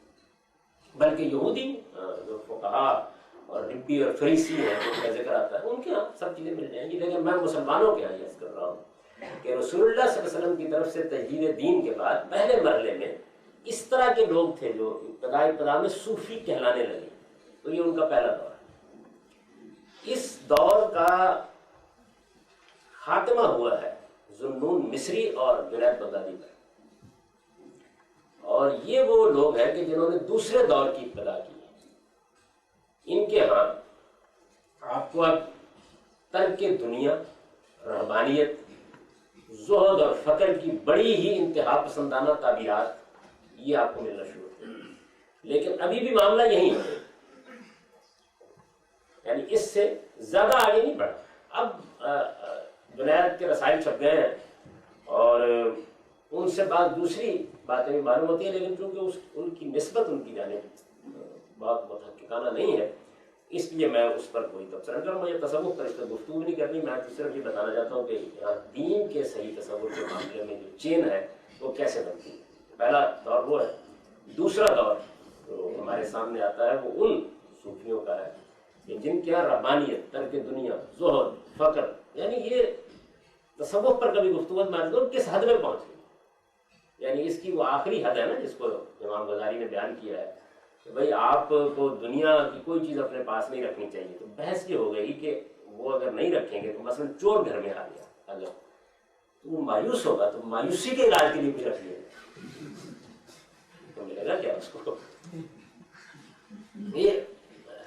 بلکہ یہودی جو فقہا اور ربی اور فریسی ہیں ان کا ذکر آتا ہے, ان کے یہاں سب چیزیں مل جائیں گی. لیکن میں مسلمانوں کے یہاں عرض کر رہا ہوں کہ رسول اللہ صلی اللہ علیہ وسلم کی طرف سے تجدید دین کے بعد پہلے مرحلے میں اس طرح کے لوگ تھے جو ابتدا میں صوفی کہلانے لگے. تو یہ ان کا پہلا دور ہے. اس دور کا خاتمہ ہوا ہے ذوالنون مصری اور جنید بغدادی پر, اور یہ وہ لوگ ہیں کہ جنہوں نے دوسرے دور کی ابتدا کی. ان کے ہاں آپ کو اب ترک دنیا, رہبانیت, زہد اور فقر کی بڑی ہی انتہا پسندانہ تعبیرات یہ آپ کو ملنا شروع ہوتے ہیں. لیکن ابھی بھی معاملہ یہی ہے, یعنی اس سے زیادہ آگے نہیں بڑھا. اب جنید کے رسائل چھپ گئے ہیں اور ان سے بعض دوسری باتیں بھی معلوم ہوتی ہیں, لیکن چونکہ ان کی نسبت ان کی جانب بہت محققانہ نہیں ہے, اس لیے میں اس پر کوئی تبصرہ کروں. مجھے تصوف پر اس پر گفتگو نہیں کرنی. میں صرف یہ بتانا چاہتا ہوں کہ یہاں دین کے صحیح تصور کے معاملے میں جو چین ہے وہ کیسے بنتی ہے. پہلا دور وہ ہے. دوسرا دور جو ہمارے سامنے آتا ہے وہ ان صوفیوں کا ہے کہ جن کے یہاں رحمانیت, ترک دنیا, زہد, فقر, یعنی یہ تصوف پر کبھی گفتگو میں کس حد میں پہنچ گئی. یعنی اس کی وہ آخری حد ہے نا جس کو امام غزالی نے بیان کیا ہے کہ بھائی آپ کو دنیا کی کوئی چیز اپنے پاس نہیں رکھنی چاہیے. تو بحث یہ ہو گئی کہ وہ اگر نہیں رکھیں گے تو مثلا چور گھر میں آ گیا اگر تو وہ مایوس ہوگا تو مایوسی کے علاج کے لیے بھی رکھ لیا تو ملے گا کیا اس کو. یہ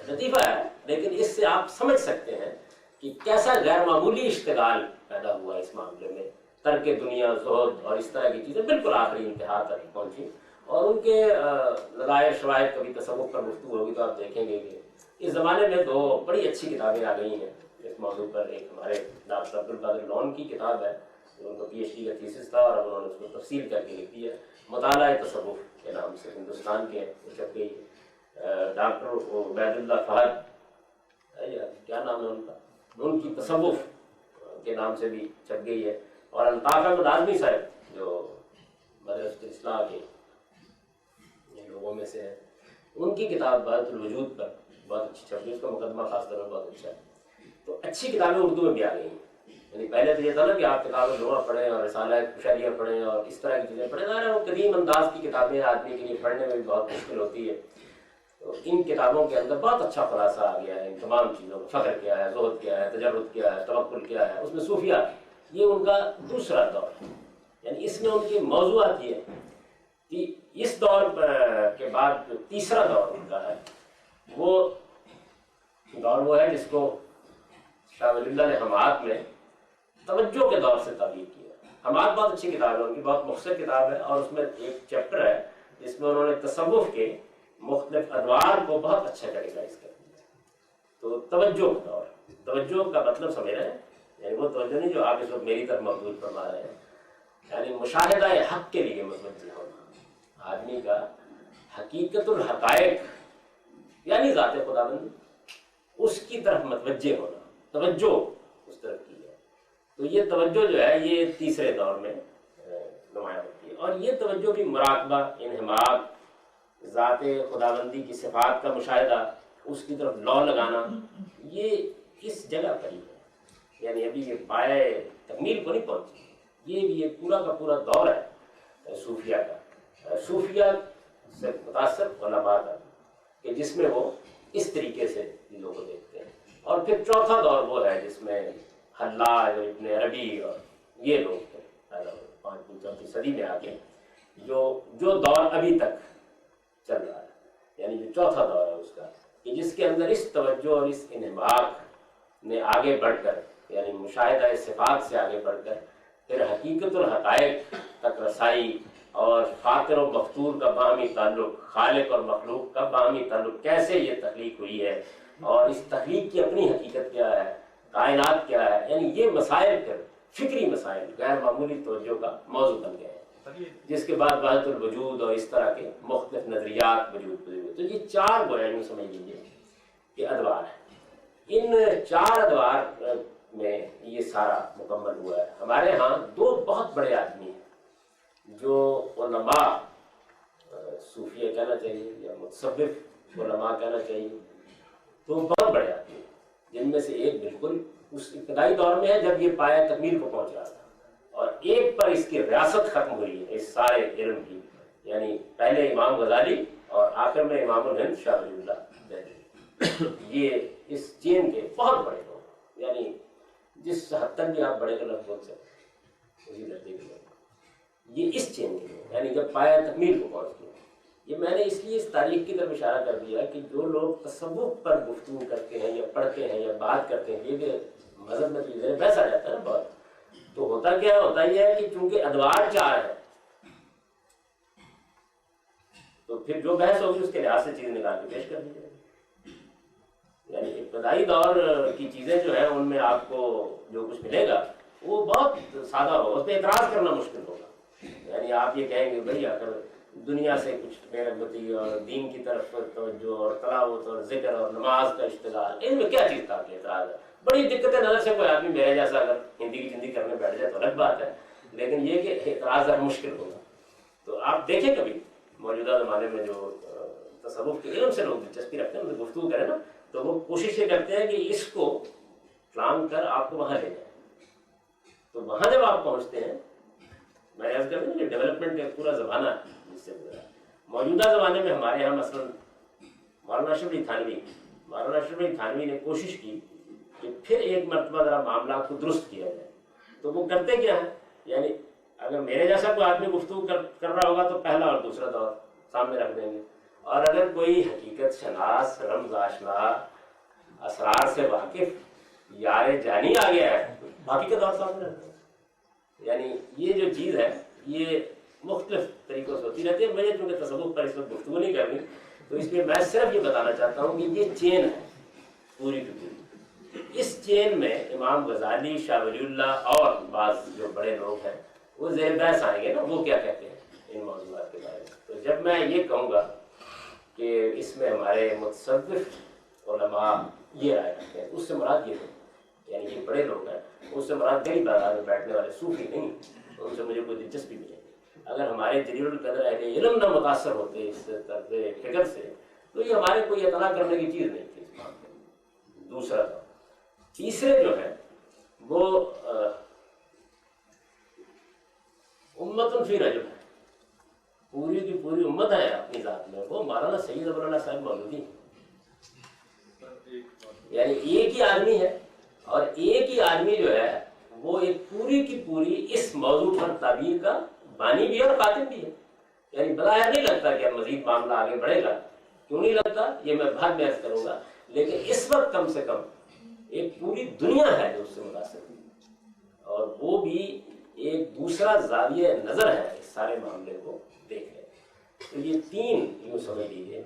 لطیفہ ہے, لیکن اس سے آپ سمجھ سکتے ہیں کہ کیسا غیر معمولی اشتغال پیدا ہوا اس معاملے میں. ترک دنیا, زہد اور اس طرح کی چیزیں بالکل آخری انتہا تک پہنچی. اور ان کے لذائر شوائد کبھی تصوف پر گفتگو ہوگی تو آپ دیکھیں گے کہ اس زمانے میں دو بڑی اچھی کتابیں آ گئی ہیں اس موضوع پر. ایک ہمارے ڈاکٹر عبدالقادر لون کی کتاب ہے, ان کا پی ایچ ڈی کا تھیسس تھا اور انہوں نے اس کو تفصیل کر کے لکھ دیا, مطالعہ تصوف کے نام سے, ہندوستان کے چھپ گئی. ڈاکٹر عبید اللہ فہد کیا نام ہے ان کا, ان کی تصوف کے نام سے بھی چھپ گئی ہے. اور الطاف احمد اعظمی صاحب جو مدرسۃ الاصلاح کے مصنفوں میں سے ہے. ان کی کتاب وحدت الوجود پر بہت اچھی چھپی، اس کا مقدمہ خاص طور پر بہت اچھا ہے. تو اچھی کتابیں اردو میں بھی آ گئی ہیں. یعنی پہلے تو یہ تھا نا کہ آپ کتاب لغہ پڑھیں اور رسالہ شریعہ پڑھیں اور اس طرح کی چیزیں پڑھیں. ظاہر وہ قدیم انداز کی کتابیں آدمی کے لیے پڑھنے میں بھی بہت مشکل ہوتی ہے. تو ان کتابوں کے اندر بہت اچھا خلاصہ آ گیا ہے ان تمام چیزوں کا. فقر کیا ہے، زہد کیا ہے، تجرد کیا ہے، توکل کیا ہے، اس میں صوفیہ، یہ ان کا دوسرا دور ہے. یعنی اس میں ان کی موضوعات یہ ہے کہ اس دور کے بعد جو تیسرا دور ان کا ہے وہ دور وہ ہے جس کو شاہ ولی اللہ نے حماد میں توجہ کے دور سے تعبیر کیا. حماد بہت اچھی کتاب ہے، ان کی بہت مختصر کتاب ہے، اور اس میں ایک چیپٹر ہے جس میں انہوں نے تصوف کے مختلف ادوار کو بہت اچھا کیٹیگرائز کر دیا. تو توجہ کا دور، توجہ کا مطلب سمجھ رہے ہیں، یعنی وہ توجہ نہیں جو آپ اس وقت میری طرف مبذول فرما رہے ہیں، یعنی مشاہدہ حق کے لیے متوجہ ہونا، آدمی کا حقیقت الحقائق یعنی ذات خداوند اس کی طرف متوجہ ہونا، توجہ اس طرف کی ہے. تو یہ توجہ جو ہے یہ تیسرے دور میں نمایاں ہوتی ہے. اور یہ توجہ بھی مراقبہ، انہماک، ذات خداوندی کی صفات کا مشاہدہ، اس کی طرف لو لگانا، یہ اس جگہ پر ہی ہے. یعنی ابھی یہ پائے تکمیل کو نہیں پہنچی. یہ بھی ایک پورا کا پورا دور ہے صوفیہ کا، صوفیہ سے متاثر علماء کا، کہ جس میں وہ اس طریقے سے چیزوں کو دیکھتے ہیں. اور پھر چوتھا دور وہ ہے جس میں حلاج اور ابن عربی اور یہ لوگ تھے 5ویں 4 صدی میں آ کے، جو دور ابھی تک چل رہا ہے. یعنی جو چوتھا دور ہے اس کا، کہ جس کے اندر اس توجہ اور اس انہماک نے آگے بڑھ کر، یعنی مشاہدہ صفات سے آگے بڑھ کر پھر حقیقت الحقائق تک رسائی، اور فاطر و مفطور کا باہمی تعلق، خالق اور مخلوق کا باہمی تعلق، کیسے یہ تخلیق ہوئی ہے اور اس تخلیق کی اپنی حقیقت کیا ہے، کائنات کیا ہے. یعنی یہ مسائل پھر فکری مسائل غیر معمولی توجہ کا موضوع بن گئے ہیں، جس کے بعد وحدت الوجود اور اس طرح کے مختلف نظریات وجود پذیر ہوئے. تو یہ 4 گویا یوں سمجھ لیجیے کہ ادوار ہیں. ان 4 ادوار میں یہ سارا مکمل ہوا ہے. ہمارے ہاں 2 بہت بڑے آدمی ہیں جو علماء، صوفیہ کہنا چاہیے یا متصوف علماء کہنا چاہیے، تو بہت بڑے آدمی ہیں، جن میں سے ایک بالکل اس ابتدائی دور میں ہے جب یہ پایہ تکمیل کو پہنچ رہا تھا، اور ایک پر اس کی ریاست ختم ہوئی ہے اس سارے علم کی. یعنی پہلے امام غزالی اور آخر میں امام الہند شاہ ولی اللہ دہلوی. یہ اس چین کے بہت بڑے لوگ، یعنی جس حد تک بھی آپ بڑے کا لفظ بول سکتے اسی درجے کے لوگ، یہ اس چین کے لوگ، یعنی جب پایہ تکمیل کو پہنچ گیا. یہ میں نے اس لیے اس تاریخ کی طرف اشارہ کر دیا کہ جو لوگ تصوف پر گفتگو کرتے ہیں یا پڑھتے ہیں یا بات کرتے ہیں، یہ کہ مذہب میں چیزیں بحث آ جاتا ہے نا بہت، تو ہوتا کیا ہوتا یہ ہے کہ چونکہ ادوار 4 ہے تو پھر جو بحث ہوگی اس کے لحاظ سے چیز نکال کے پیش کر دی جائے گی. یعنی ابتدائی دور کی چیزیں جو ہیں ان میں آپ کو جو کچھ ملے گا وہ بہت سادہ ہوگا، اس پہ اعتراض کرنا مشکل ہوگا. یعنی آپ یہ کہیں گے بھائی اگر دنیا سے کچھ بے رغبتی اور دین کی طرف توجہ اور تلاوت اور ذکر اور نماز کا اشتغال، ان میں کیا چیز کا اعتراض ہے؟ بڑی دقت نظر سے کوئی آدمی میرے جیسا اگر ہندی کی زندگی کرنے بیٹھ جائے تو الگ بات ہے، لیکن یہ کہ اعتراض ذرا مشکل ہوگا. تو آپ دیکھیں کبھی موجودہ زمانے میں جو تصوف کے علم سے لوگ دلچسپی رکھتے ہیں، ان سے گفتگو کریں نا، تو وہ کوشش یہ کرتے ہیں کہ اس کو پلان کر آپ کو وہاں لے جائیں. تو وہاں جب آپ پہنچتے ہیں، میں عرض کر دوں کہ ڈیولپمنٹ کا پورا زمانہ ہے جس سے گزرا. موجودہ زمانے میں ہمارے یہاں مثلاً مولانا اشرف علی تھانوی نے کوشش کی کہ پھر ایک مرتبہ ذرا معاملات کو درست کیا جائے. تو وہ کرتے کیا ہے، یعنی اگر میرے جیسا کوئی آدمی گفتگو کر رہا ہوگا تو پہلا اور دوسرا دور سامنے رکھ دیں گے، اور اگر کوئی حقیقت شناس، رمز آشنا، اسرار سے واقف یار جانی آ گیا ہے تو باقی کا دور سامنے رکھ دیں گے. یعنی یہ جو چیز ہے یہ مختلف طریقوں سے ہوتی رہتی ہے. مجھے چونکہ تصوف پر اس وقت گفتگو نہیں کرنی، تو اس لیے میں صرف یہ بتانا چاہتا ہوں کہ یہ چین ہے پوری کی پوری. اس چین میں امام غزالی، شاہ ولی اللہ اور بعض جو بڑے لوگ ہیں وہ زیر بحث آئیں گے نا، وہ کیا کہتے ہیں ان موضوعات کے بارے میں. تو جب میں یہ کہوں گا کہ اس میں ہمارے متصوف علماء یہ رائے رکھتے ہیں، اس سے مراد یہ نہیں، یعنی یہ بڑے لوگ ہیں، اس سے مراد گلی بازار میں بیٹھنے والے صوفی نہیں، ان سے مجھے کوئی دلچسپی نہیں ہے. اگر ہمارے جلیل القدر اہل علم نہ متاثر ہوتے اس طرز فکر سے تو یہ ہمارے کوئی اطلاع کرنے کی چیز نہیں تھی اس معاملے میں۔ دوسرا تیسرے جو ہے وہ امت فی رجب ہے، پوری کی پوری امت ہے اپنی ذات میں، وہ مولانا سید ابر اللہ صاحب مولودی، یعنی ایک ہی آدمی ہے، اور ایک ہی آدمی جو ہے وہ ایک پوری کی پوری اس موضوع پر تعبیر کا بانی بھی ہے اور خاتم بھی ہے۔ یعنی بظاہر نہیں لگتا کہ اب مزید معاملہ آگے بڑھے گا، کیوں نہیں لگتا یہ میں بعد میں عرض کروں گا، لیکن اس وقت کم سے کم ایک پوری دنیا ہے جو اس سے متاثر ہے، اور وہ بھی ایک دوسرا زاویہ نظر ہے اس سارے معاملے کو دیکھنے۔ تو یہ تین یوں سمجھ لیجیے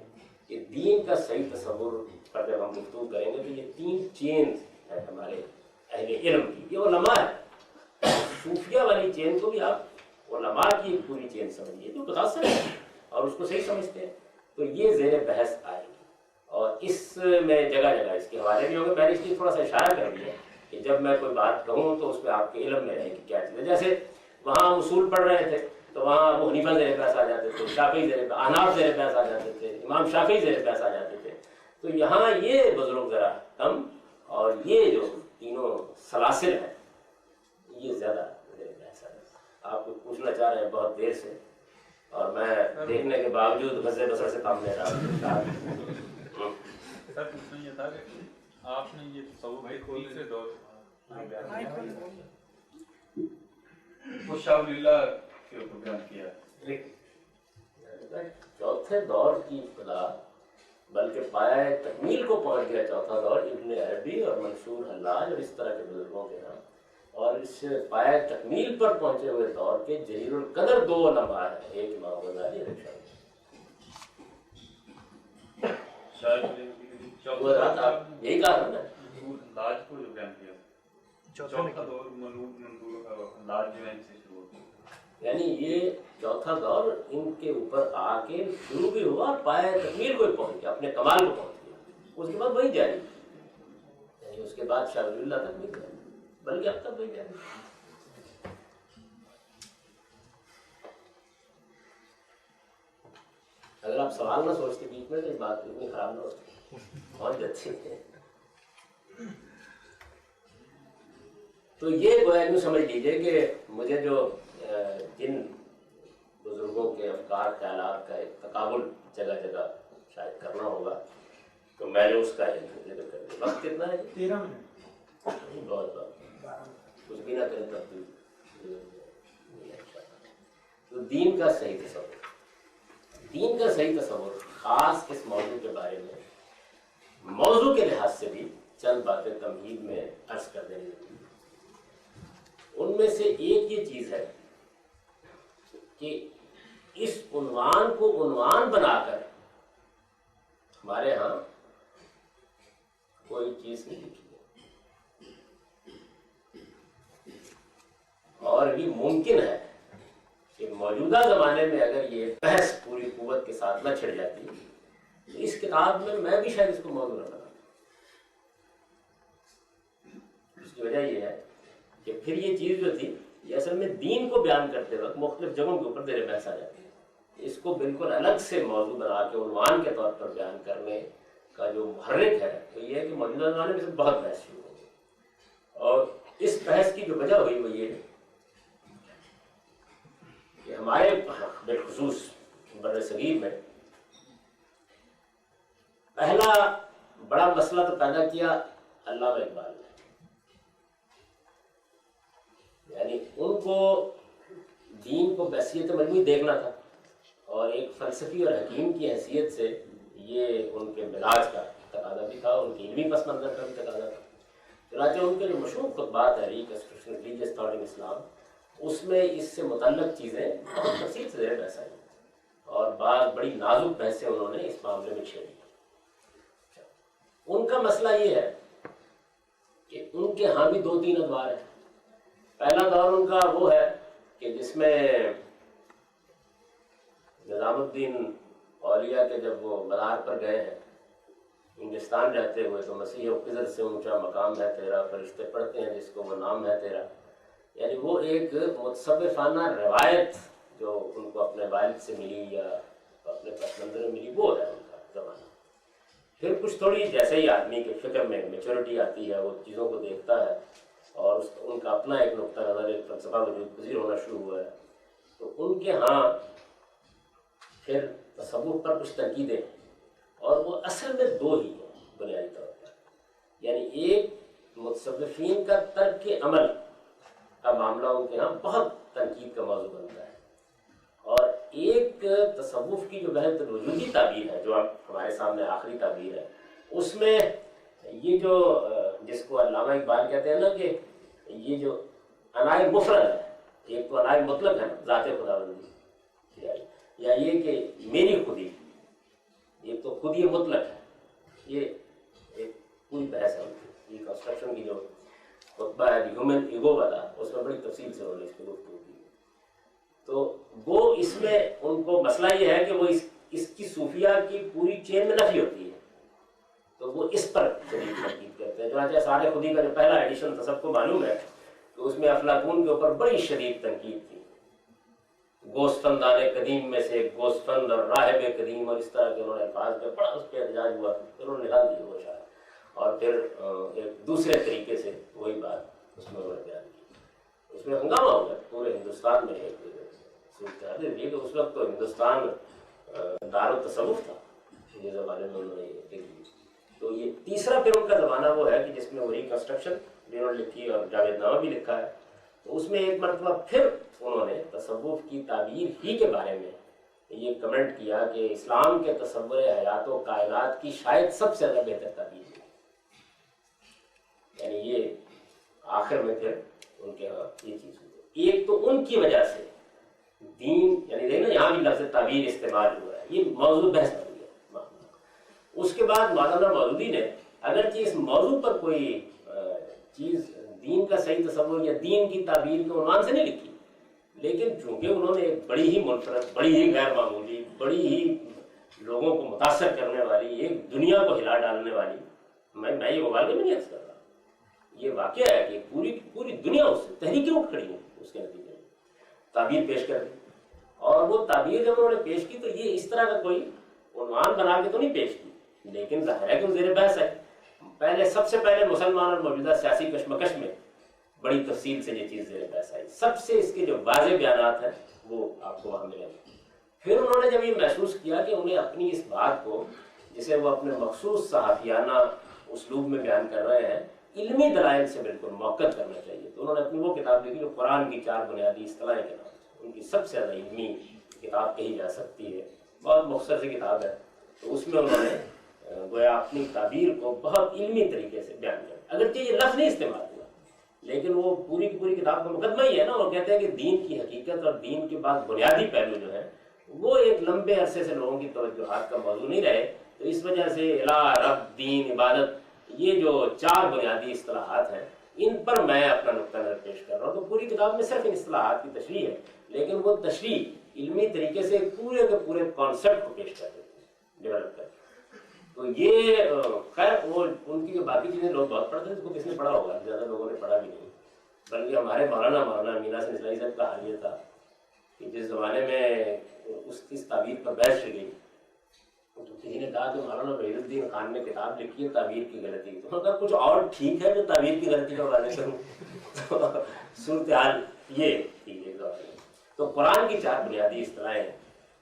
کہ دین کا صحیح تصور پر جب ہم گفتگو کریں گے تو یہ تین چینز ہیں ہمارے اہل علم کی، یہ علماء ہے، صوفیہ والی چین کو بھی آپ علماء کی ایک پوری چین سمجھیے جو متاثر ہے اور اس کو صحیح سمجھتے ہیں، تو یہ زیر بحث آئے گی، اور اس میں جگہ جگہ اس کے حوالے بھی ہوں گے۔ میں نے اس لیے تھوڑا سا اشارہ کر دیا کہ جب میں کوئی بات کہوں تو اس پہ آپ کے علم میں رہے کہ کیا چیز ہے۔ جیسے وہاں ہم اصول پڑھ رہے تھے تو وہاں ابو حنیفہ زیر بحث آ جاتے تھے، شافعی زیر بحث، احناف زیر بحث آ جاتے تھے، امام شافعی زیر بحث آ جاتے تھے، تو یہاں یہ بزرگ ذرا کم، اور یہ جو تینوں سلاسل ہیں یہ زیادہ زیر بحث ہے۔ آپ کو پوچھنا چاہ رہے ہیں بہت دیر سے، اور میں دیکھنے کے باوجود غزے بسر سے کام لے رہا ہوں۔ سر پوچھنا یہ تھا کہ آپ نے یہ تصوف کے تیسرے دور وہ شاہ ولی اللہ کے اوپر بیان کیا، چوتھے دور کی ابتدا بلکہ پایہ تکمیل کو پہنچ گیا چوتھا دور ابن عربی اور منصور حلاج اور اس طرح کے بزرگوں کے نام، اور اس پایہ تکمیل پر پہنچے ہوئے دور کے جلیل القدر دو علماء ہیں، ایک امام غزالی اور ایک شافعی۔ یہی کہا نا لاج کو جو بیان کیا چوتھا دور لاج جو ہے ان سے شروع ہوتی ہے، یعنی یہ چوتھا دور ان کے اوپر آ کے شروع بھی ہوا اور پایہ تکمیل کو پہنچ گیا، اپنے کمال کو پہنچ گیا، اس کے بعد وہی جاری، یعنی اس کے بعد شاہ ولی اللہ تک نہیں گیا، بلکہ اب تک وہی جاری۔ اگر آپ سوال نہ سوچتے بیچ میں تو یہ بات اتنی خراب نہ ہوتی، بہت اچھی ہے۔ تو یہ گویا یوں سمجھ لیجیے کہ مجھے جو جن بزرگوں کے افکار خیالات کا ایک تقابل جگہ جگہ شاید کرنا ہوگا تو میں نے اس کا ذکر کر دیا۔ وقت کتنا ہے؟ 13 منٹ، بہت کچھ بھی نہ کریں تب بھی۔ تو دین کا صحیح تصور، دین کا صحیح تصور خاص اس موضوع کے بارے میں موضوع کے لحاظ سے بھی چند باتیں تمہید میں عرض کر دیں گے۔ ان میں سے ایک یہ چیز ہے کہ اس عنوان کو عنوان بنا کر ہمارے ہاں کوئی چیز نہیں لکھی ہے، اور یہ ممکن ہے کہ موجودہ زمانے میں اگر یہ بحث پوری قوت کے ساتھ نہ چھڑ جاتی تو اس کتاب میں بھی شاید اس کو موضوع نہ بناتا۔ اس کی وجہ یہ ہے کہ پھر یہ چیز جو تھی یہ اصل میں دین کو بیان کرتے وقت مختلف جگہوں کے اوپر زیر بحث آ جاتی ہے، اس کو بالکل الگ سے موضوع بنا کے عنوان کے طور پر بیان کرنے کا جو محرک ہے تو یہ ہے کہ موجودہ زمانے میں سے بہت بحث شروع ہو گئی، اور اس بحث کی جو وجہ ہوئی وہ یہ ہے کہ ہمارے بالخصوص بر صغیر میں پہلا بڑا مسئلہ تو پیدا کیا علامہ اقبال نے، یعنی ان کو دین کو بحیثیت مجموعی دیکھنا تھا، اور ایک فلسفی اور حکیم کی حیثیت سے یہ ان کے مزاج کا تقاضا بھی تھا، ان کی علمی پس منظر کا بھی تقاضا تھا۔ چنانچہ ان کے جو مشہور خطبات ہے ریلیجیس تھاٹ ان اسلام، اس میں اس سے متعلق چیزیں بہت تفصیل سے زیر بحث آئی، اور بعض بڑی نازک بحثیں انہوں نے اس معاملے میں چھیڑی۔ ان کا مسئلہ یہ ہے کہ ان کے ہاں بھی دو تین ادوار ہیں۔ پہلا دور ان کا وہ ہے کہ جس میں نظام الدین اولیاء کے جب وہ مدار پر گئے ہیں ہندوستان رہتے ہوئے تو مسیح و قدر سے اونچا مقام ہے تیرا، فرشتے پڑھتے ہیں جس کو وہ نام ہے تیرا، یعنی وہ ایک متصوفانہ روایت جو ان کو اپنے والد سے ملی یا اپنے پس منظر میں ملی، وہ ہے ان کا زمانہ. پھر کچھ تھوڑی جیسے ہی آدمی کے فکر میں میچورٹی آتی ہے، وہ چیزوں کو دیکھتا ہے اور ان کا اپنا ایک نقطہ نظر، ایک فلسفہ وجود پذیر ہونا شروع ہوا ہے، تو ان کے ہاں پھر تصوف پر کچھ تنقیدیں، اور وہ اصل میں دو ہی ہیں بنیادی طور پر. یعنی ایک متصوفین کا ترک عمل کا معاملہ ان کے ہاں بہت تنقید کا موضوع بنتا ہے، اور ایک تصوف کی جو بہت وجودی تعبیر ہے، جو اب ہمارے سامنے آخری تعبیر ہے، اس میں یہ جو جس کو علامہ اقبال کہتے ہیں نا کہ یہ جو انائے مفرد ہے، ایک تو انائے مطلق ہے ذات خداوندی، یا یہ کہ میری خودی، ایک تو خود یہ مطلق ہے، یہ ایک پوری بحث ہے. یہ کنسٹرکشن کی جو خطبہ ہے ہیومن ایگو والا، اس میں بڑی تفصیل سے انہوں نے اس کی گفتگو کی. تو وہ اس میں ان کو مسئلہ یہ ہے کہ وہ اس کی صوفیہ کی پوری چین میں نفی ہوتی ہے، تو وہ اس پر شدید تنقید کرتے ہیں. چنانچہ سارے خودی کا جو پہلا ایڈیشن سب کو معلوم ہے کہ اس میں افلاطون کے اوپر بڑی شدید تنقید تھی. گوسفندان قدیم میں سے گوسفند اور راہب قدیم اور اس طرح کے انہوں نے الفاظ میں بڑا اس پہ احتجاج ہوا، پھر انہوں نے نکال دی وہ شاعر، اور پھر ایک دوسرے طریقے سے وہی بات اس میں انہوں نے بیان کی. اس میں ہنگامہ ہو گیا پورے ہندوستان میں. ایک صورتحال یہ کہ اس وقت تو ہندوستان دار التصوف تھا، یہ زمانے میں انہوں نے یہ لکھ دی. تو یہ تیسرا پھر ان کا زمانہ وہ ہے کہ جس میں وہ ریکنسٹرکشن بھی انہوں نے لکھی اور جاوید نامہ بھی لکھا ہے. تو اس میں ایک مرتبہ پھر انہوں نے تصوف کی تعبیر ہی کے بارے میں یہ کمنٹ کیا کہ اسلام کے تصور حیات و کائنات کی شاید سب سے زیادہ بہتر تعبیر ہے. یعنی یہ آخر میں پھر ان کے ہاں یہ چیز ہوئی. ایک تو ان کی وجہ سے دین، یعنی دیکھنا یہاں بھی لفظ تعبیر استعمال ہوا ہے، یہ موضوع بحث بن گیا. اس کے بعد مولانا مودودی نے اگرچہ اس موضوع پر کوئی چیز دین کا صحیح تصور یا دین کی تعبیر کے عنوان سے نہیں لکھی، لیکن چونکہ انہوں نے ایک بڑی ہی منفرد، بڑی ہی غیر معمولی، بڑی ہی لوگوں کو متاثر کرنے والی، ایک دنیا کو ہلا ڈالنے والی، میں یہ مبالغے میں نہیں عرض کر رہا، یہ واقعہ ہے کہ پوری دنیا اس سے تحریکیں اٹھ کھڑی ہیں اس کے نتیجے میں تعبیر پیش کر دی. اور وہ تعبیر جب انہوں نے پیش کی تو یہ اس طرح کا کوئی عنوان بنا کے تو نہیں پیش کی، لیکن ظاہر ہے کہ زیر بحث ہے. سب سے پہلے مسلمان اور موجودہ سیاسی کشمکش میں بڑی تفصیل سے یہ چیز زیر بحث آئی. سب سے اس کے جو واضح بیانات ہیں وہ آپ کو وہاں ملیں گے. پھر انہوں نے جب یہ محسوس کیا کہ انہیں اپنی اس بات کو، جسے وہ اپنے مخصوص صحافیانہ اسلوب میں بیان کر رہے ہیں، علمی دلائل سے بالکل موقت کرنا چاہیے، تو انہوں نے اپنی وہ کتاب لکھی جو قرآن کی 4 بنیادی اصطلاحیں کے نام سے ان کی سب سے زیادہ علمی کتاب کہی جا سکتی ہے. بہت مختصر سی کتاب ہے. تو اس میں انہوں نے گویا اپنی تعبیر کو بہت علمی طریقے سے بیان کیا. اگرچہ یہ لفظ نہیں استعمال ہوا، لیکن وہ پوری کی پوری کتاب کا مقدمہ ہی ہے نا. وہ کہتے ہیں کہ دین کی حقیقت اور دین کے بعد بنیادی پہلو جو ہے وہ ایک لمبے عرصے سے لوگوں کی توجہات کا موضوع نہیں رہے، تو اس وجہ سے الہ، رب، دین، عبادت، یہ جو 4 بنیادی اصطلاحات ہیں ان پر میں اپنا نقطہ نظر پیش کر رہا ہوں. تو پوری کتاب میں صرف ان اصطلاحات کی تشریح ہے، لیکن وہ تشریح علمی طریقے سے پورے کے پورے کانسیپٹ کو پیش کر دیتے ہیں، ڈیولپ کر. تو یہ خیر وہ ان کی جو باقی چیزیں لوگ بہت پڑھتے ہیں، اس کو کس نے پڑھا ہوگا؟ زیادہ لوگوں نے پڑھا بھی نہیں. بلکہ ہمارے مولانا مینا حسن اصلاحی صاحب کا حال یہ تھا کہ جس زمانے میں اس تعبیر پر بحث چل گئی تو کسی نے کہا کہ مولانا وحید الدین خان نے کتاب لکھی ہے تعبیر کی غلطی. تو انہوں نے کہا کچھ اور ٹھیک ہے جو تعبیر کی غلطی کا حوالے کروں. تو صورتحال یہ تھی ایک دور میں. تو قرآن کی 4 بنیادی اصطلاحیں،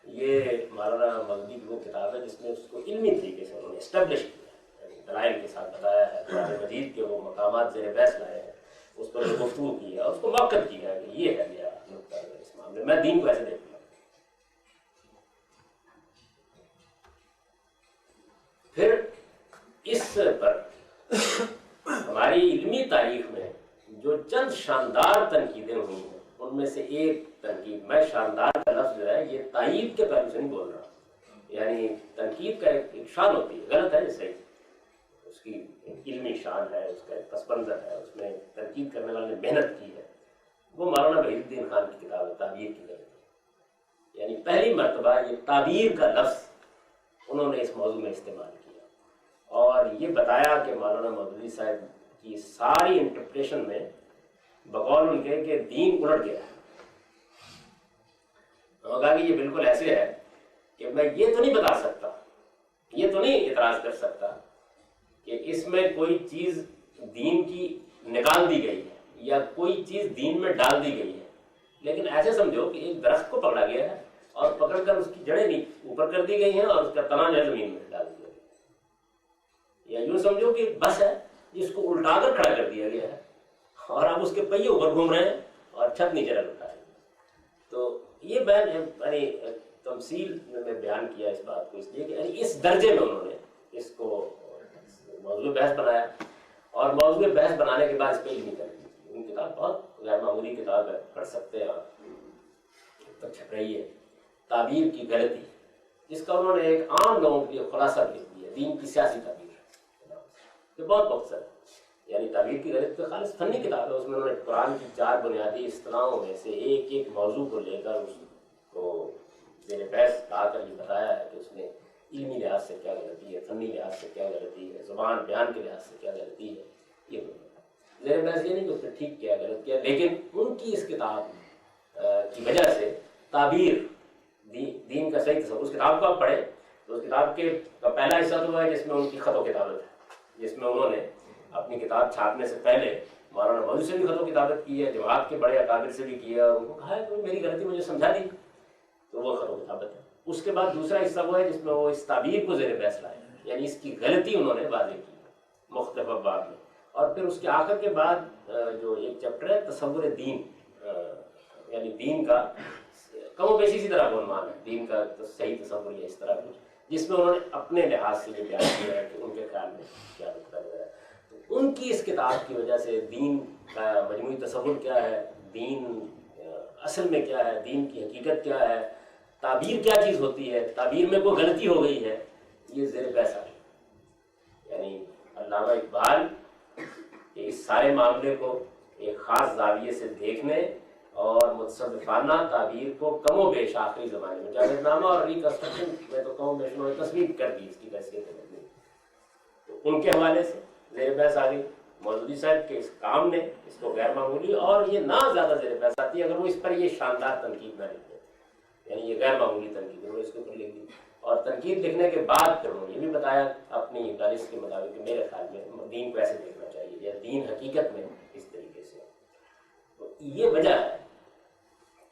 یہ مولانا مودودی کی وہ کتاب ہے جس میں اس کو علمی طریقے سے انہوں نے اسٹیبلش کیا ہے، دلائل کے ساتھ بتایا ہے، قرآن مجید کے وہ مقامات زیر بحث لائے ہیں، اس پر گفتگو کی ہے، اس کو موقف کیا ہے کہ یہ ہے میرا نقطہ اس معاملے میں دین کو ایسے دیکھوں گا. پھر اس پر ہماری علمی تاریخ میں جو چند شاندار تنقیدیں ہوئی ہیں ان میں سے ایک تنقید، میں شاندار کا لفظ جو ہے یہ تائید کے پہلو سے نہیں بول رہا، یعنی تنقید کا ایک شان ہوتی ہے، غلط ہے صحیح، اس کی علمی شان ہے، اس کا ایک پس منظر ہے، اس میں تنقید کرنے والے نے محنت کی ہے. وہ مولانا وحید الدین خان کی کتاب ہے تعبیر کی غلطی. یعنی پہلی مرتبہ یہ تعبیر کا لفظ انہوں نے اس موضوع میں استعمال کیا اور یہ بتایا کہ مولانا مودودی صاحب کی ساری انٹرپریشن میں بقول ان کے کہ دین الٹ گیا ہے. انہوں نے کہا کہ یہ بالکل ایسے ہے کہ میں یہ تو نہیں بتا سکتا، یہ تو نہیں اعتراض کر سکتا کہ اس میں کوئی چیز دین کی نکال دی گئی ہے یا کوئی چیز دین میں ڈال دی گئی ہے، لیکن ایسے سمجھو کہ ایک درخت کو پکڑا گیا ہے اور پکڑ کر اس کی جڑیں نہیں اوپر کر دی گئی ہیں اور اس کا تنا جو ہے زمین میں ڈال دیا گیا، یا یوں سمجھو کہ بس ہے جس کو الٹا کر کھڑا کر دیا گیا ہے اور اب اس کے پہیے اوپر گھوم رہے ہیں اور چھت نیچے رکھ رہا ہے۔ تو یہ یعنی تمثیل میں بیان کیا اس بات کو اس لیے کہ یعنی اس درجے میں انہوں نے اس کو موضوع بحث بنایا، اور موضوع بحث بنانے کے بعد اس پہ علمی کر دی۔ ان کتاب بہت غیر معمولی کتاب ہے، پڑھ سکتے ہیں آپ، تک چھپ رہی ہے، تعبیر کی غلطی، جس کا انہوں نے ایک عام لوگوں کے لیے خلاصہ لکھ دیا، دین کی سیاسی تعبیر، یہ بہت مختصر ہے۔ یعنی تعبیر کی غلطی تو خالص فنی کتاب ہے، اس میں انہوں نے قرآن کی 4 بنیادی اصطلاحوں میں سے ایک ایک موضوع کو لے کر اس کو زیر بحث لا کر یہ بتایا ہے کہ اس میں علمی لحاظ سے کیا غلطی ہے، فنی لحاظ سے کیا غلطی ہے، زبان بیان کے لحاظ سے کیا غلطی ہے۔ یہ زیر بحث یہ نہیں کہ اس نے ٹھیک کیا غلط کیا، لیکن ان کی اس کتاب کی وجہ سے تعبیر دین کا صحیح تصور، اس کتاب کو آپ پڑھیں تو اس کتاب کے پہلا حصہ تو ہے جس میں ان کی خط و کتابت ہے، جس میں انہوں نے اپنی کتاب چھاپنے سے پہلے مولانا مودودی سے بھی خط و کتابت کی ہے، جماعت کے بڑے اکابر سے بھی کی ہے، اور ان کو کہا ہے کہ میری غلطی مجھے سمجھا دی، تو وہ خط و کتابت ہے۔ اس کے بعد دوسرا حصہ وہ ہے جس میں وہ اس تعبیر کو زیر بحث لائے، یعنی اس کی غلطی انہوں نے واضح کی مختلف ابواب میں، اور پھر اس کے آخر کے بعد جو ایک چیپٹر ہے تصور دین، یعنی دین کا کم و بیشی اسی طرح کا عنوان ہے، دین کا صحیح تصور یا اس طرح کچھ، جس میں انہوں نے اپنے لحاظ سے یہ بیان کیا ہے کہ ان کے خیال میں کیا نقطہ نظر ہے۔ تو ان کی اس کتاب کی وجہ سے دین کا مجموعی تصور کیا ہے، دین اصل میں کیا ہے، دین کی حقیقت کیا ہے، تعبیر کیا چیز ہوتی ہے، تعبیر میں کوئی غلطی ہو گئی ہے، یہ زیر بحث آ گئی۔ یعنی علامہ اقبال کہ اس سارے معاملے کو ایک خاص زاویے سے دیکھنے اور متصوفانہ تعبیر کو کم و بیش آخری زمانے میں جاوید نامہ اور ریکنسٹرکشن میں تو کم و بیش انہوں نے تصویر کر دی اس کی حیثیت میں، تو ان کے حوالے سے زیر بحث آ گئی۔ مودودی صاحب کے اس کام نے اس کو غیر معمولی، اور یہ نہ زیادہ زیر بحث آتی ہے اگر وہ اس پر یہ شاندار تنقید نہ لکھتے، یعنی یہ غیر معمولی تنقید انہوں نے اس کے اوپر لکھ دی، اور تنقید لکھنے کے بعد پھر انہوں نے یہ بھی بتایا اپنی دانش کے مطابق کہ میرے خیال میں دین کو ایسے دیکھنا چاہیے یا دین حقیقت میں اس طریقے سے۔ تو یہ وجہ ہے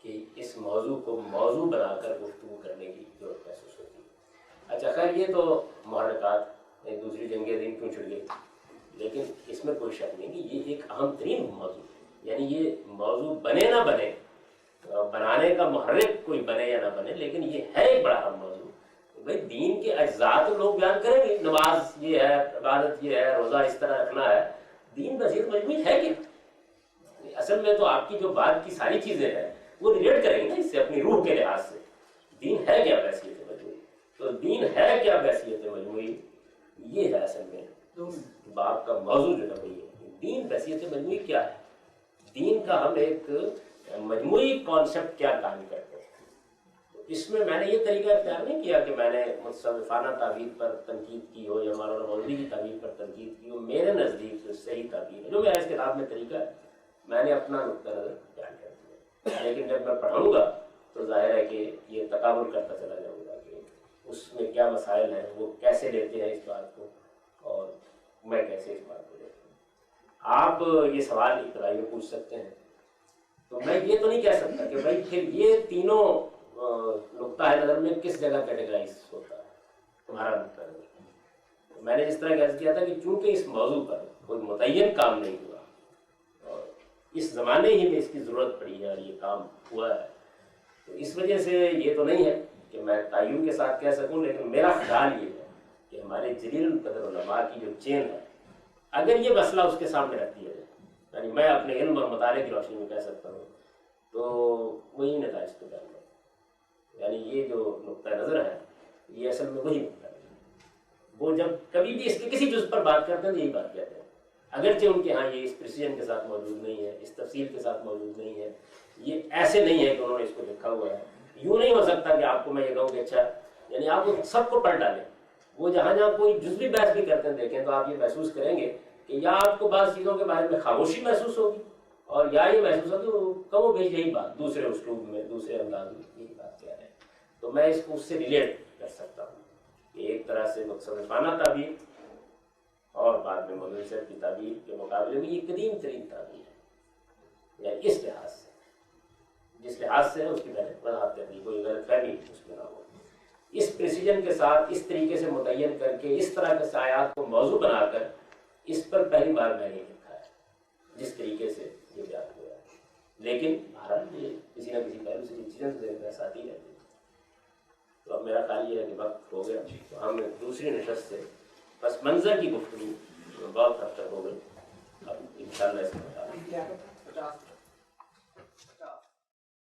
کہ اس موضوع کو موضوع بنا کر گفتگو کرنے کی ضرورت محسوس ہوتی ہے۔ اچھا خیر، یہ تو محرکات ایک دوسری جنگ دین کیوں چھڑ گئی، لیکن اس میں کوئی شک نہیں کہ یہ ایک اہم ترین موضوع ہے، یعنی یہ موضوع بنے نہ بنے، بنانے کا محرک کوئی بنے یا نہ بنے، لیکن یہ ہے ایک بڑا اہم موضوع۔ بھائی دین کے اجزاء تو لوگ بیان کریں گے، نماز یہ ہے، عبادت یہ ہے، روزہ اس طرح رکھنا ہے، دین بصیرت مجموعی ہے کہ اصل میں تو آپ کی جو بات کی ساری چیزیں ہیں وہ ریلیٹ کریں گے نا اس سے اپنی روح کے لحاظ سے۔ دین ہے کیا بحثیت مجموعی، تو دین ہے کیا بحثیت مجموعی، یہ ہے اصل میں بات کا موضوع جو ہے وہ یہ ہے، دین بحثیت مجموعی کیا ہے، دین کا ہم ایک مجموعی کانسیپٹ کیا قائم کرتے ہیں۔ تو اس میں نے یہ طریقہ اختیار نہیں کیا کہ میں نے متصوفانہ تعبیر پر تنقید کی ہو یا مولانا مودودی کی تعبیر پر تنقید کی ہو، میرے نزدیک جو صحیح تعبیر ہے، جو میرا اس کتاب میں طریقہ ہے، میں نے اپنا نقطہ نظر بیان کر دیا، لیکن جب میں پڑھاؤں گا تو ظاہر ہے کہ یہ تقابل کرتا چلا جاؤں گا کہ اس میں کیا مسائل ہیں، وہ کیسے لیتے ہیں اس بات کو اور میں کیسے اس بات کو لیتا ہوں۔ آپ یہ سوال ابتدائی میں پوچھ سکتے ہیں، تو میں یہ تو نہیں کہہ سکتا کہ بھائی پھر یہ تینوں نقطہ نظر میں کس جگہ کیٹیگرائز ہوتا ہے تمہارا نقطہ نظر۔ میں نے اس طرح عرض کیا تھا کہ چونکہ اس موضوع پر کوئی متعین کام نہیں ہوا اور اس زمانے ہی میں اس کی ضرورت پڑی ہے اور یہ کام ہوا ہے، تو اس وجہ سے یہ تو نہیں ہے کہ میں تعین کے ساتھ کہہ سکوں، لیکن میرا خیال یہ ہے کہ ہمارے جلیل القدر علماء کی جو چین ہے، اگر یہ مسئلہ اس کے سامنے رکھ دیا جائے، یعنی میں اپنے علم اور مطالعے کی روشنی میں کہہ سکتا ہوں، تو وہی نتائج کو جاننا، یعنی یہ جو نقطہ نظر ہے یہ اصل میں وہی نقطہ نظر ہے۔ وہ جب کبھی بھی اس کے کسی جز پر بات کرتے ہیں تو یہی بات کہتے ہیں، اگرچہ ان کے ہاں یہ اس پریسیجن کے ساتھ موجود نہیں ہے، اس تفصیل کے ساتھ موجود نہیں ہے، یہ ایسے نہیں ہے کہ انہوں نے اس کو لکھا ہوا ہے۔ یوں نہیں ہو سکتا کہ آپ کو میں یہ کہوں کہ اچھا، یعنی آپ سب کو پڑھ ڈالیں، وہ جہاں جہاں کوئی جزوی بحث بھی کرتے ہیں دیکھیں تو آپ یہ محسوس کریں گے کہ یا آپ کو بعض چیزوں کے بارے میں خاموشی محسوس ہوگی اور یا یہ محسوس ہو کہ وہ کم و بیش یہی بات دوسرے اسلوب میں دوسرے انداز میں یہی بات کہہ رہے ہیں، تو میں اس کو اس سے ریلیٹ کر سکتا ہوں کہ ایک طرح سے متصوفانہ تعبیر اور بعد میں مولوی صاحب کی تعبیر کے مقابلے میں یہ قدیم ترین تعبیر ہے، یا اس لحاظ سے جس لحاظ سے اس کی میں نے وضاحت کر دی، کوئی غلط فہمی اس میں نہ ہو۔ اس پریسیجن کے ساتھ اس طریقے سے متعین کر کے اس طرح کے سایات کو موضوع بنا کر اس پر پہلی بار میں نے لکھا ہے جس طریقے سے یہ بیان ہوا ہے، لیکن بہرحال یہ کسی نہ کسی پہلو سے یہ چیزیں ذہن میں آتی رہتی ہیں۔ تو اب میرا خیال یہ ہے کہ وقت ہو گیا، تو ہم دوسری نشست سے پس منظر کی گفتگو بہت حد تک ہو گئی، اب انشاءاللہ اس میں